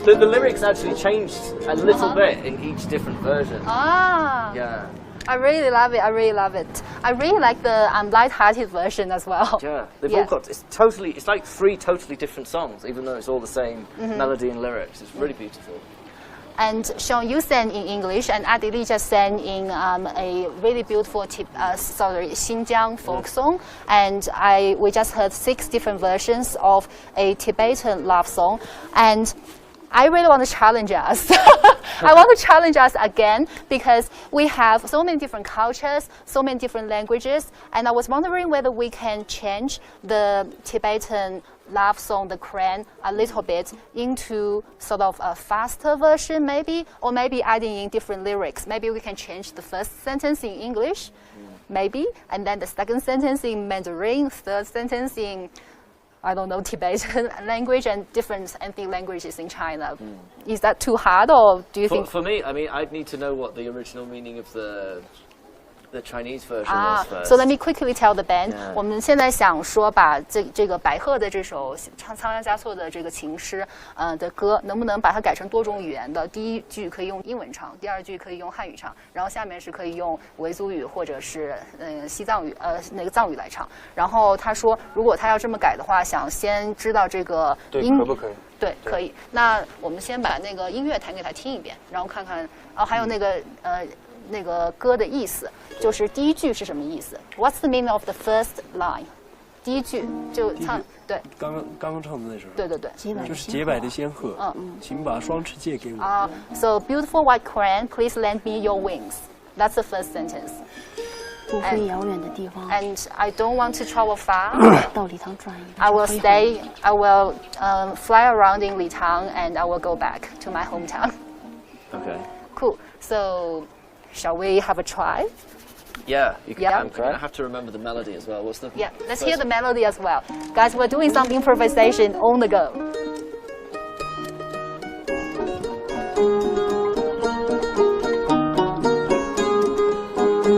[SPEAKER 2] The lyrics actually changed a little bit in each different version.
[SPEAKER 1] Ah.
[SPEAKER 2] Yeah.
[SPEAKER 1] I really love it. I really like the light-hearted version as well.
[SPEAKER 2] Yeah, they've
[SPEAKER 1] Yeah.
[SPEAKER 2] all got, it's like 3 totally different songs, even though it's all the same melody and lyrics. It's really beautiful.
[SPEAKER 1] And Sean, you sang in English, and Adi Li just sang in a really beautiful Xinjiang folk song. And we just heard 6 different versions of a Tibetan love song. And I really want to challenge us. I want to challenge us again because we have so many different cultures, so many different languages, and I was wondering whether we can change the Tibetan love song, the Koran, a little bit into sort of a faster version maybe, or maybe adding in different lyrics. Maybe we can change the first sentence in English, maybe, and then the second sentence in Mandarin, third sentence in I don't know, Tibetan language and different ethnic languages in China. Is that too hard, or do you think?
[SPEAKER 2] For me, I mean, I'd need to know what the original meaning of the Chinese version was first.
[SPEAKER 1] So let me quickly tell the band.
[SPEAKER 2] Yeah.
[SPEAKER 1] 我们现在想说把这个百鹤的这首仓央嘉措的这个情诗的歌，能不能把它改成多种语言的？第一句可以用英文唱，第二句可以用汉语唱，然后下面是可以用维族语或者是西藏语那个藏语来唱。然后他说，如果他要这么改的话，想先知道这个音
[SPEAKER 3] 可不可以？
[SPEAKER 1] 对，可以。那我们先把那个音乐弹给他听一遍，然后看看还有那个那个歌的意思，就是第一句是什么意思 ？What's the meaning of the first line？ 第一句就唱，对，
[SPEAKER 5] 刚刚唱的那首，
[SPEAKER 1] 对，
[SPEAKER 5] 就是洁白的仙鹤，请把双翅借给我。
[SPEAKER 1] So beautiful white Quran, please lend me your wings. That's the first sentence.
[SPEAKER 8] 不飞遥远的地方。
[SPEAKER 1] And I don't want to travel far.
[SPEAKER 8] 到礼堂转一圈。
[SPEAKER 1] I will stay. I will fly around in Litang, and I will go back to my hometown.
[SPEAKER 2] Okay.
[SPEAKER 1] Cool. So, shall we have a try?
[SPEAKER 2] Yeah, you can.
[SPEAKER 1] Yeah.
[SPEAKER 2] I'm gonna have to remember the melody as well. What's the?
[SPEAKER 1] Yeah, let's hear the melody as well. Guys, we're doing some improvisation on the go.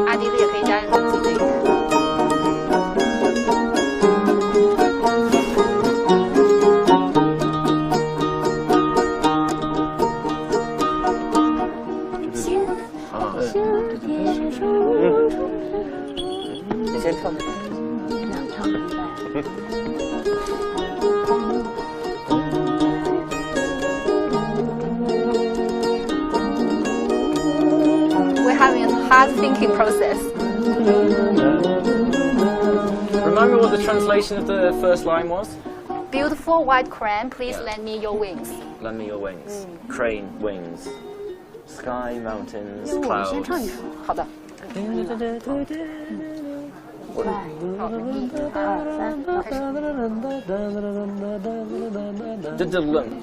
[SPEAKER 1] Adi 也可以加入自己的音乐。
[SPEAKER 2] 你先唱。
[SPEAKER 8] 两唱明白。
[SPEAKER 1] We're having a hard thinking process.
[SPEAKER 2] Remind me what the translation of the first line was?
[SPEAKER 1] Beautiful white crane, please lend me your wings.
[SPEAKER 2] Lend me your wings. Crane wings. Sky, mountains,
[SPEAKER 8] 我们先唱一
[SPEAKER 2] clouds.
[SPEAKER 8] 首。
[SPEAKER 1] 好的。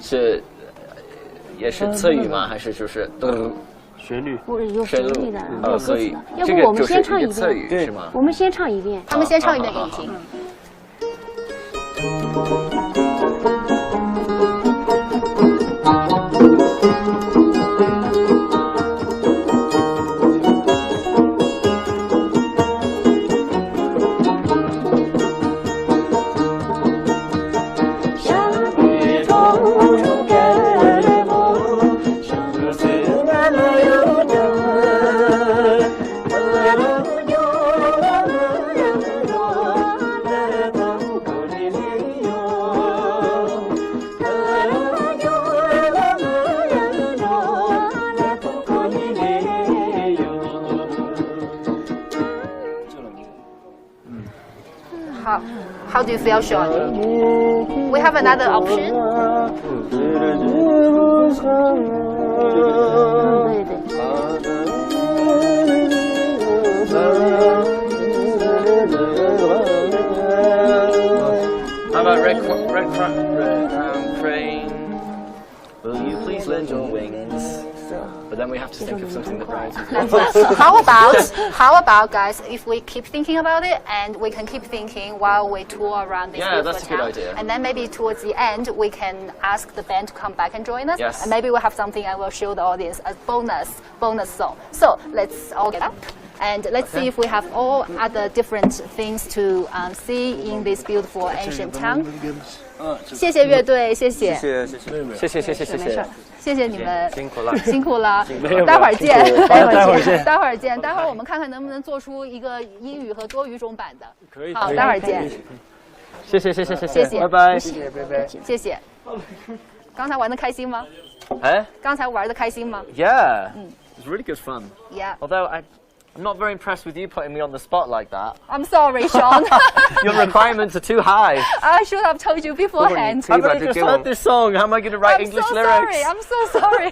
[SPEAKER 2] 是也是侧语吗？还是就是
[SPEAKER 5] 旋律。
[SPEAKER 8] 不是有
[SPEAKER 2] 旋律
[SPEAKER 8] 旋律的，有歌
[SPEAKER 2] 所以
[SPEAKER 8] 词的。要
[SPEAKER 2] 这个
[SPEAKER 8] 不我们先唱一
[SPEAKER 2] 就是一个侧
[SPEAKER 8] 遍？
[SPEAKER 2] 语是吗？
[SPEAKER 8] 我们先唱一遍。
[SPEAKER 1] 他们先唱一遍给你听。How do you feel, Sean? We have another option.
[SPEAKER 8] 对对。
[SPEAKER 2] How about red crown crane? Will you please lend your wings? But then we have to think of something that rhymes with wings.
[SPEAKER 1] How about guys, if we keep thinking about it and we can keep thinking while we tour around this beautiful
[SPEAKER 2] that's a good
[SPEAKER 1] town.
[SPEAKER 2] idea.
[SPEAKER 1] And then maybe towards the end we can ask the band to come back and join us.
[SPEAKER 2] Yes.
[SPEAKER 1] And maybe we'll have something and we'll show the audience as bonus song. So let's all get up. And let's see if we have all other different things to see in this beautiful ancient town. 谢谢乐队，谢谢，谢谢你们，辛苦了，待会儿见，待会儿见，待会儿我们看看能不能做出一个英语和多语种版的。
[SPEAKER 5] 可以，
[SPEAKER 1] 好，待会儿见。
[SPEAKER 2] 谢谢，
[SPEAKER 1] 拜
[SPEAKER 2] 拜，
[SPEAKER 1] 谢谢。刚才玩的开心吗？
[SPEAKER 2] 哎，
[SPEAKER 1] 刚才玩的开心吗
[SPEAKER 2] Yeah, it was really good fun.
[SPEAKER 1] Yeah.
[SPEAKER 2] Although I'm not very impressed with you putting me on the spot like that.
[SPEAKER 1] I'm sorry, Sean.
[SPEAKER 2] Your requirements are too high.
[SPEAKER 1] I should have told you beforehand.
[SPEAKER 2] I've only just heard this song. How am I going to write English lyrics?
[SPEAKER 1] I'm so sorry.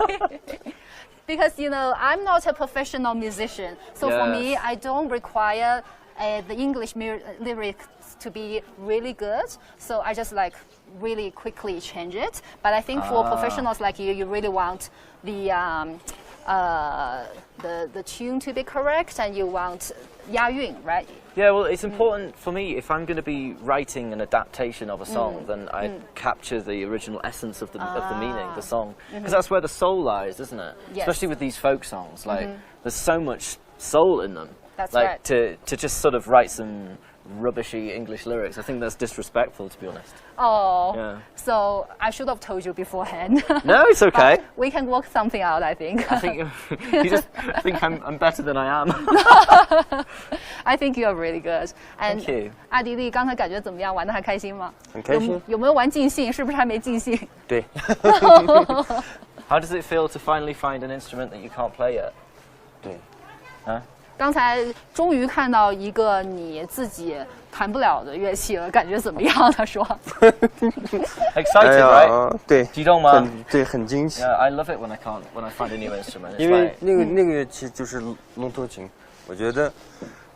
[SPEAKER 1] Because, you know, I'm not a professional musician. So for me, I don't require the English lyrics to be really good. So I just like really quickly change it. But I think for professionals like you, you really want the tune to be correct and you want 押韵, right?
[SPEAKER 2] Yeah, well, it's important for me if I'm going to be writing an adaptation of a song, then I capture the original essence of the meaning, the song, because that's where the soul lies, isn't it?
[SPEAKER 1] Yes.
[SPEAKER 2] Especially with these folk songs, like there's so much soul in them.
[SPEAKER 1] That's
[SPEAKER 2] like
[SPEAKER 1] right.
[SPEAKER 2] to just sort of write some rubbishy English lyrics, I think that's disrespectful, to be honest.
[SPEAKER 1] Oh,
[SPEAKER 2] Yeah.
[SPEAKER 1] So I should have told you beforehand.
[SPEAKER 2] No, it's okay.
[SPEAKER 1] But we can work something out, I think.
[SPEAKER 2] I think you just think I'm better than I am.
[SPEAKER 1] I think you are really good. And
[SPEAKER 2] Thank you.
[SPEAKER 1] 阿迪丽刚才感觉怎么样？玩的还开心吗？
[SPEAKER 3] 很开心。
[SPEAKER 1] 有没有玩尽兴？是不是还没尽兴？
[SPEAKER 3] 对。
[SPEAKER 2] How does it feel to finally find an instrument that you can't play yet?
[SPEAKER 3] 对。
[SPEAKER 2] Huh?
[SPEAKER 1] 刚才终于看到一个你自己弹不了的乐器了，感觉怎么样？他说。
[SPEAKER 2] Excited, right?
[SPEAKER 3] 对。
[SPEAKER 2] 激动吗？
[SPEAKER 3] 对，很惊喜。
[SPEAKER 2] Yeah, I love it when I find a new instrument.
[SPEAKER 3] 因为那个乐器就是龙头琴，我觉得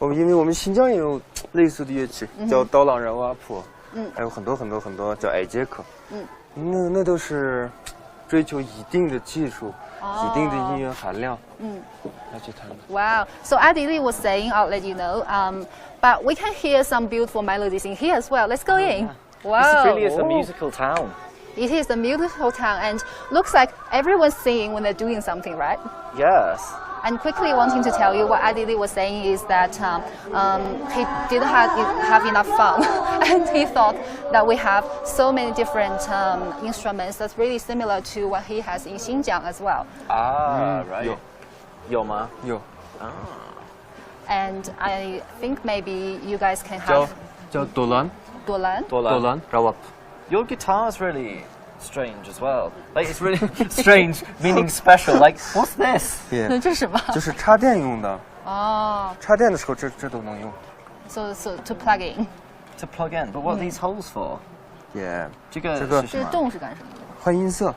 [SPEAKER 3] 因为我们新疆也有类似的乐器，叫刀郎人瓦普，还有很多叫矮杰克，那都是追求一定的技术。 一定的音乐含量，来去弹。
[SPEAKER 1] Wow. So Adi Lee was saying, I'll let you know, but we can hear some beautiful melodies in here as well. Let's go in. Wow.
[SPEAKER 2] This really is a musical town.
[SPEAKER 1] It is a beautiful town and looks like everyone's singing when they're doing something, right?
[SPEAKER 2] Yes.
[SPEAKER 1] And quickly wanting to tell you what Adi Lee was saying is that he didn't have enough fun and he thought that we have so many different instruments that's really similar to what he has in Xinjiang as well.
[SPEAKER 2] Ah, right. 有吗？
[SPEAKER 3] 有。
[SPEAKER 1] And I think maybe you guys can have
[SPEAKER 3] 叫朵兰。
[SPEAKER 1] 朵兰。
[SPEAKER 3] 朵兰 ，rawap。
[SPEAKER 2] Your guitar is really strange as well. Like it's really strange, meaning special. Like what's this?
[SPEAKER 1] 这是什么？
[SPEAKER 3] 就是插电用的。
[SPEAKER 1] 哦
[SPEAKER 3] 插电的时候这都能用。
[SPEAKER 1] ，so to plug in，
[SPEAKER 2] To plug in, but what are these holes for?
[SPEAKER 3] 也
[SPEAKER 2] 这个
[SPEAKER 3] 这个
[SPEAKER 1] 这个洞是干什么的？
[SPEAKER 3] 换音色，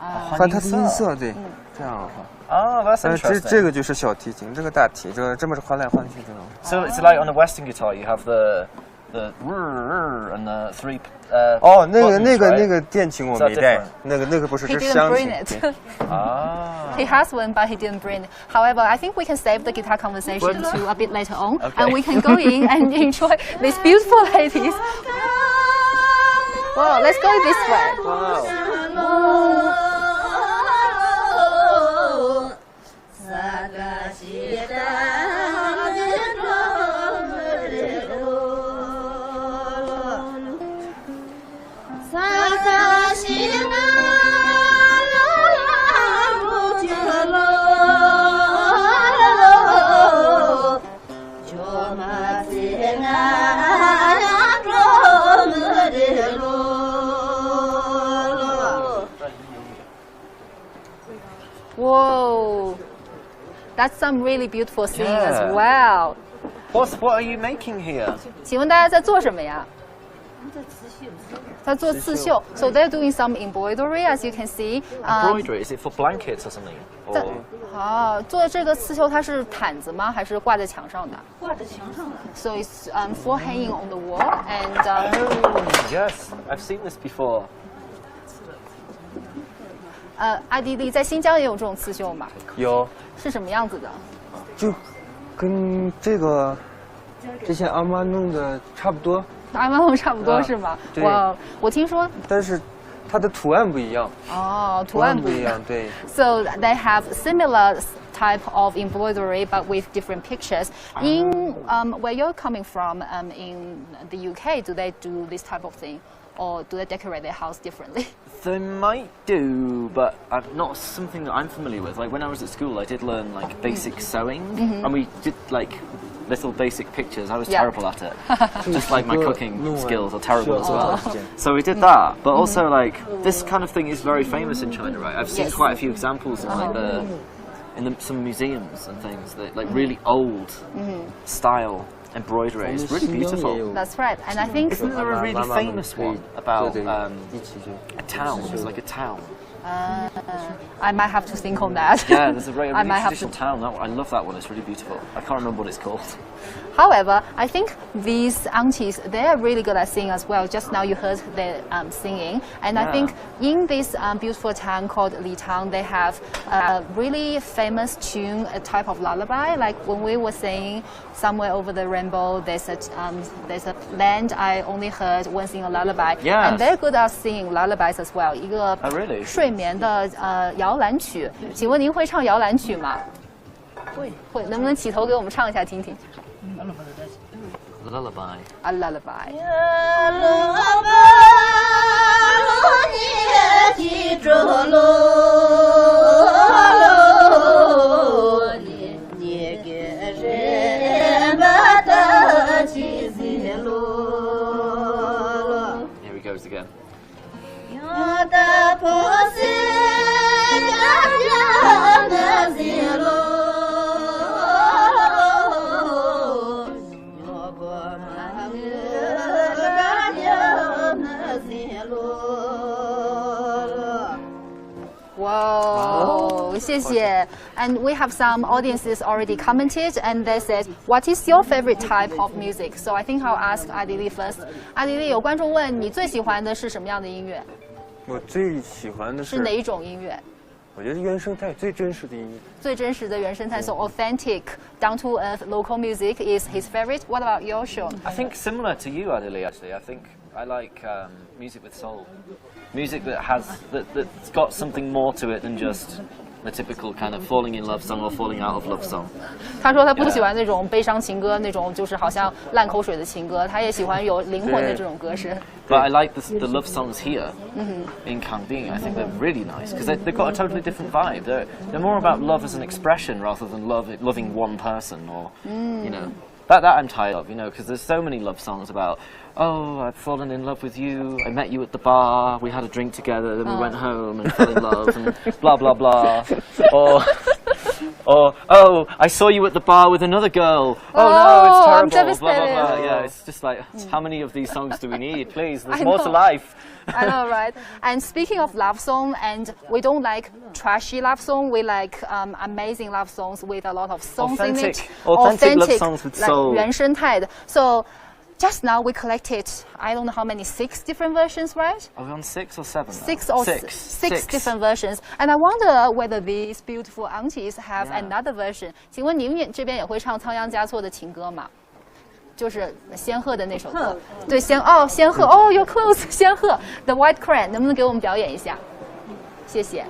[SPEAKER 1] 啊，
[SPEAKER 3] 换它的音色，对，这样的话。
[SPEAKER 2] Oh, that's
[SPEAKER 3] 这
[SPEAKER 2] interesting.
[SPEAKER 3] 个就是小提琴，这个大提，这么换来换去这种。
[SPEAKER 2] So it's like on a Western guitar, you have the and the three.
[SPEAKER 3] 哦，那
[SPEAKER 2] buttons, right?
[SPEAKER 3] 个电琴我
[SPEAKER 2] Is that
[SPEAKER 3] 没带
[SPEAKER 2] different?，
[SPEAKER 3] 那个不是，
[SPEAKER 1] He
[SPEAKER 3] 这是
[SPEAKER 1] didn't
[SPEAKER 3] 箱
[SPEAKER 1] bring
[SPEAKER 3] 琴。
[SPEAKER 1] it.
[SPEAKER 3] 对
[SPEAKER 2] Ah.
[SPEAKER 1] He has one, but he didn't bring it. However, I think we can save the guitar conversation to a bit later on,
[SPEAKER 2] Okay.
[SPEAKER 1] and we can go in and enjoy these beautiful ladies. Well, let's go this way.
[SPEAKER 2] Wow.
[SPEAKER 1] Whoa, that's some really beautiful singing as
[SPEAKER 2] Yeah.
[SPEAKER 1] well.
[SPEAKER 2] What are you making here?
[SPEAKER 1] 请问大家在做什么呀？在做刺绣。So they're doing some embroidery, as you can see.
[SPEAKER 2] Embroidery? Is it for blankets or something?
[SPEAKER 1] 在
[SPEAKER 2] Or
[SPEAKER 1] 做这个刺绣它是毯子吗？还是挂在墙上的？挂在墙上的。So it's for hanging on the wall and.
[SPEAKER 2] oh, yes, I've seen this before.
[SPEAKER 1] 艾迪丽在新疆也有这种刺绣吗？
[SPEAKER 3] 有，
[SPEAKER 1] 是什么样子的？
[SPEAKER 3] 就跟这个之前阿妈弄的差不多，
[SPEAKER 1] 阿曼红差不多是吗？
[SPEAKER 3] 对
[SPEAKER 1] 我听说
[SPEAKER 3] 但是它的图案不一样，
[SPEAKER 1] 哦，图案不一样。
[SPEAKER 3] 对。
[SPEAKER 1] So they have similar type of embroidery, but with different pictures. In where you're coming from, in the UK, do they do this type of thing, or do they decorate their house differently?
[SPEAKER 2] They might do, but not something that I'm familiar with. Like when I was at school, I did learn like basic sewing, and we did like little basic pictures. I was
[SPEAKER 1] Yeah.
[SPEAKER 2] terrible at it, just like my cooking skills are terrible as well.
[SPEAKER 3] Oh.
[SPEAKER 2] So we did that, but also like this kind of thing is very famous in China, right? I've seen
[SPEAKER 1] Yes.
[SPEAKER 2] quite a few examples in like some museums and things that like really old style embroidery. It's really beautiful.
[SPEAKER 1] That's right, and I think
[SPEAKER 2] Isn't there a really famous one about
[SPEAKER 3] 对一起就
[SPEAKER 2] a town? It's like a town.
[SPEAKER 1] I might have to think on that.
[SPEAKER 2] Yeah, there's a really
[SPEAKER 1] I might have
[SPEAKER 2] traditional
[SPEAKER 1] to.
[SPEAKER 2] town. I love that one. It's really beautiful. I can't remember what it's called.
[SPEAKER 1] However, I think these aunties, they are really good at singing as well. Just now you heard them singing. And I
[SPEAKER 2] Yeah.
[SPEAKER 1] think in this beautiful town called Litang, they have a really famous tune, a type of lullaby. Like when we were saying Somewhere Over the Rainbow, there's a land I only heard once in a lullaby.
[SPEAKER 2] Yes.
[SPEAKER 1] And they're good at singing lullabies as well. 一个
[SPEAKER 2] Oh, really?
[SPEAKER 1] 睡眠的摇篮曲。请问您会唱摇篮曲吗？会，能不能起头给我们唱一下听听？
[SPEAKER 2] Lullaby.
[SPEAKER 1] A lullaby.
[SPEAKER 2] Here he goes again.
[SPEAKER 1] Whoa, 谢谢. And we have some audiences already commented, and they said, "What is your favorite type of music?" So I think I'll ask 阿迪丽 first. 阿迪丽，有观众问你最喜欢的是什么样的音乐？
[SPEAKER 3] 我最喜欢的是
[SPEAKER 1] 是哪一种音乐？
[SPEAKER 3] 我觉得原生态最真实的音乐。
[SPEAKER 1] 最真实的原生态 ，so authentic, down to earth local music is his favorite. What about your Sean?
[SPEAKER 2] I think similar to you, Adili. Actually, I think I like music with soul, music that's got something more to it than just the typical kind of falling in love song or falling out of love song.
[SPEAKER 1] 他说他不喜欢那种悲伤情歌，那种就是好像烂口水的情歌，他也喜欢有灵魂的这种歌声。
[SPEAKER 2] But I like the love songs here in Kanbing. I think they're really nice because they've got a totally different vibe. They're more about love as an expression rather than loving one person or you know. That I'm tired of, you know, because there's so many love songs about, oh, I've fallen in love with you, I met you at the bar, we had a drink together, then we went home and fell in love, and blah, blah, blah. Or, oh, I saw you at the bar with another girl. Oh no, it's
[SPEAKER 1] I'm
[SPEAKER 2] terrible. Blah, blah,
[SPEAKER 1] devastated.
[SPEAKER 2] blah. Yeah, it's just like, how many of these songs do we need? Please, there's
[SPEAKER 1] I
[SPEAKER 2] more to
[SPEAKER 1] know.
[SPEAKER 2] life.
[SPEAKER 1] I know, right? And speaking of love song, and we don't like trashy love song. We like amazing love songs with a lot of songs in it.
[SPEAKER 2] Authentic love songs with soul.
[SPEAKER 1] 原生态的. So just now we collected, I don't know how many, 6 different versions, right?
[SPEAKER 2] Are we on 6 or 7?
[SPEAKER 1] 6 or
[SPEAKER 2] Six.
[SPEAKER 1] 6 different versions. And I wonder whether these beautiful aunties have another version. 请问您这边也会唱仓央嘉措的情歌吗？就是仙鹤的那首歌，对，仙鹤哦 ，You're close， 仙鹤 The White Crane， 能不能给我们表演一下？谢谢。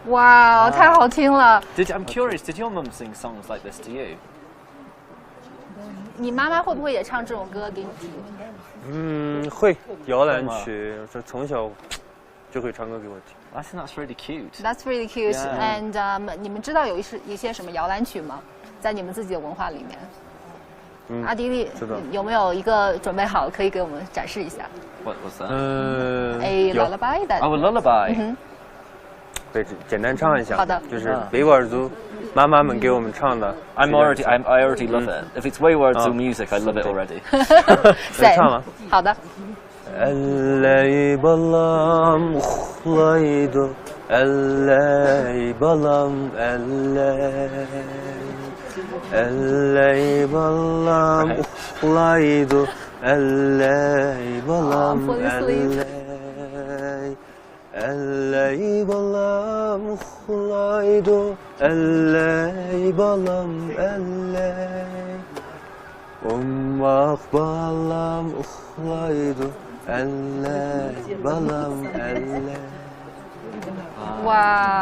[SPEAKER 1] 哇，太好听了！
[SPEAKER 2] I'm curious, did your mum sing songs like this to you?
[SPEAKER 1] 你妈妈会不会也唱这种歌给你听？
[SPEAKER 3] 会摇篮曲，这从小就会唱歌给我听。
[SPEAKER 2] I think that's really cute.
[SPEAKER 1] That's really cute.
[SPEAKER 2] Yeah.
[SPEAKER 1] And 你们知道有一些什么摇篮曲吗？在你们自己的文化里面？阿迪丽有没有一个准备好可以给我们展示一下
[SPEAKER 2] What was that?
[SPEAKER 1] A lullaby that.
[SPEAKER 2] Oh, a lullaby.
[SPEAKER 3] 对，简单唱一下。
[SPEAKER 1] 好的。
[SPEAKER 3] 就是维吾尔族妈妈们给我们唱的。
[SPEAKER 2] I already love it. If it's维吾尔族 music, I love it already.
[SPEAKER 3] 唱了。
[SPEAKER 1] 好的。
[SPEAKER 3] Elley balam uxlaydı, elley balam elley. Elley balam uxlaydı, elley balam elley. Elley balam uxlaydı, elley balam elley. Ummak balam uxlaydı.
[SPEAKER 1] 哇！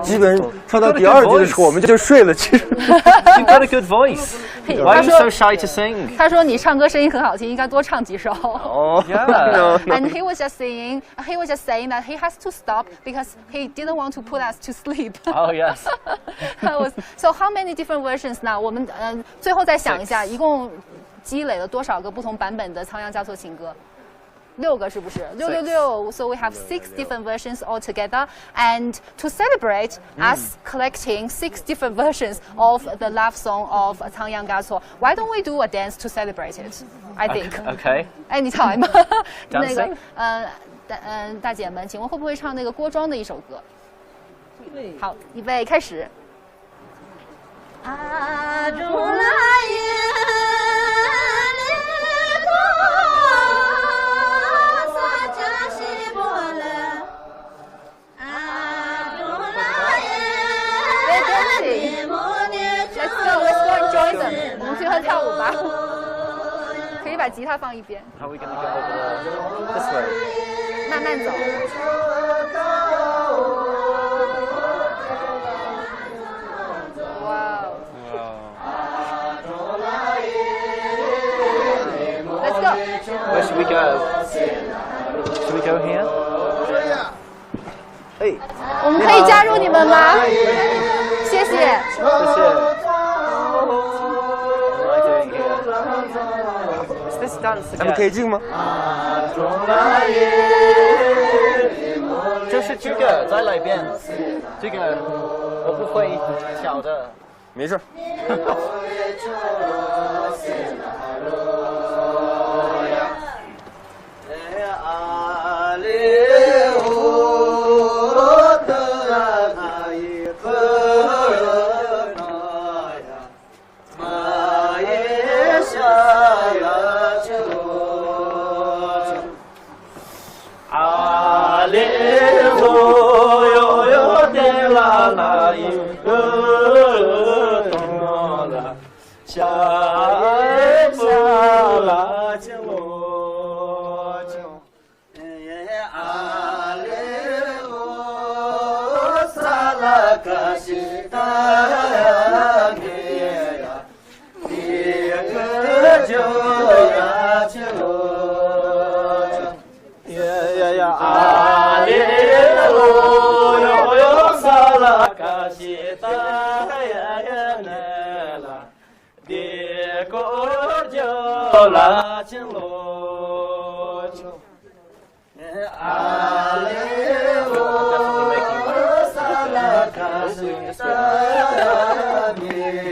[SPEAKER 3] 基本唱到第2句的时候，我们就睡了。其实
[SPEAKER 2] You've got a good voice. Why are you so shy to sing?
[SPEAKER 1] 他说你唱歌声音很好听，应该多唱几首。
[SPEAKER 3] 哦
[SPEAKER 2] Yeah.
[SPEAKER 1] And he was just saying that he has to stop because he didn't want to put us to sleep.
[SPEAKER 2] Oh yes.
[SPEAKER 1] So how many different versions now? 我们最后再想一下，一共积累了多少个不同版本的仓央嘉措情歌？6个是不是？666。So we have 6 different versions altogether, and to celebrate us collecting 6 different versions of the love song of 仓央嘉措, why don't we do a dance to celebrate it? I think.
[SPEAKER 2] Okay.
[SPEAKER 1] Anytime. 那个
[SPEAKER 2] Dancing?
[SPEAKER 1] 大姐们，请问会不会唱那个郭庄的一首歌？好，预备开始。我们去和跳舞吧，可以把吉他放一边。
[SPEAKER 2] How are we going to go over this way?
[SPEAKER 1] 慢慢走。哇哦 ！Let's go.
[SPEAKER 2] Where should we go? Should we go here? Hey.
[SPEAKER 1] 我们可以加入你们吗？谢谢。
[SPEAKER 2] 谢谢。
[SPEAKER 3] 咱们可以进吗？
[SPEAKER 2] 就是这个在那边，这个我不会跳的，
[SPEAKER 3] 没事。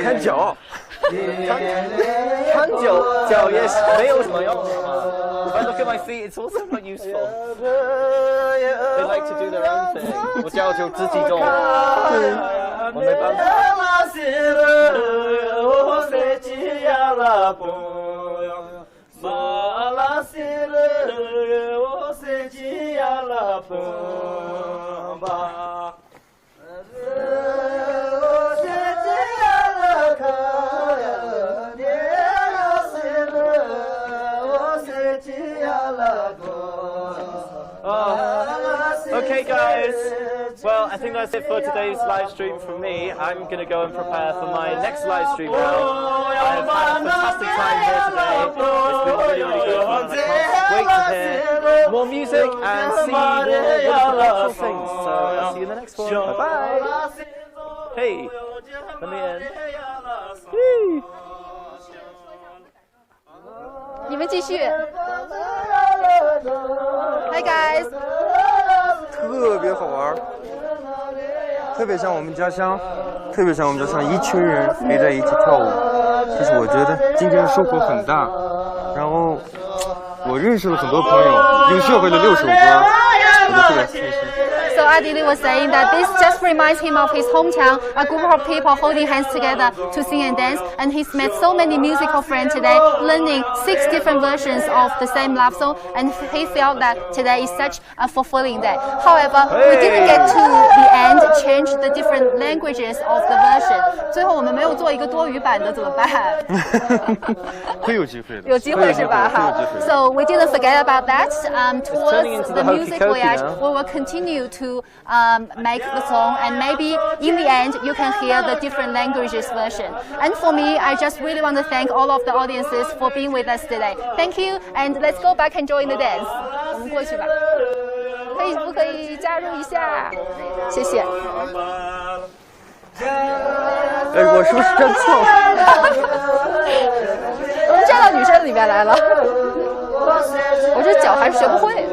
[SPEAKER 2] 看脚，看脚也是没有什么用的嘛。If I look at my feet, it's also not useful. They like to do their own thing. 我脚就自己动，我没办法。Okay, guys. Well, I think that's it for today's live stream from me. I'm going to go and prepare for my next live stream now. I've had a fantastic time here today. It's been really, really good fun. I can't wait to hear more music and see more wonderful things. So I'll see you in the next one. Bye-bye. Hey, let me in. Woo.
[SPEAKER 1] 你们继续。Hi guys，
[SPEAKER 3] 特别好玩，特别像我们家乡，一群人围在一起跳舞。其实我觉得今天收获很大，然后我认识了很多朋友，又学会了6首歌，我就特别开心。
[SPEAKER 1] So Adili was saying that this just reminds him of his hometown, a group of people holding hands together to sing and dance, and he's met so many musical friends today, learning 6 different versions of the same love song, and he felt that today is such a fulfilling day. However, we didn't get to the end, change the different languages of the version. 最后我们没有做一个多语版的怎么办？
[SPEAKER 3] 会有机会的，
[SPEAKER 1] 有机会是吧？好 ，So we didn't forget about that. Towards the music voyage, we will continue to make the song, and maybe in the end you can hear the different languages version. And for me, I just really want to thank all of the audiences for being with us today. Thank you, and let's go back and join the dance. 我们过去吧，不可以加入一下？谢谢。
[SPEAKER 3] 我是不是站错了？
[SPEAKER 1] 我们站到女生里面来了，我这脚还是学不会。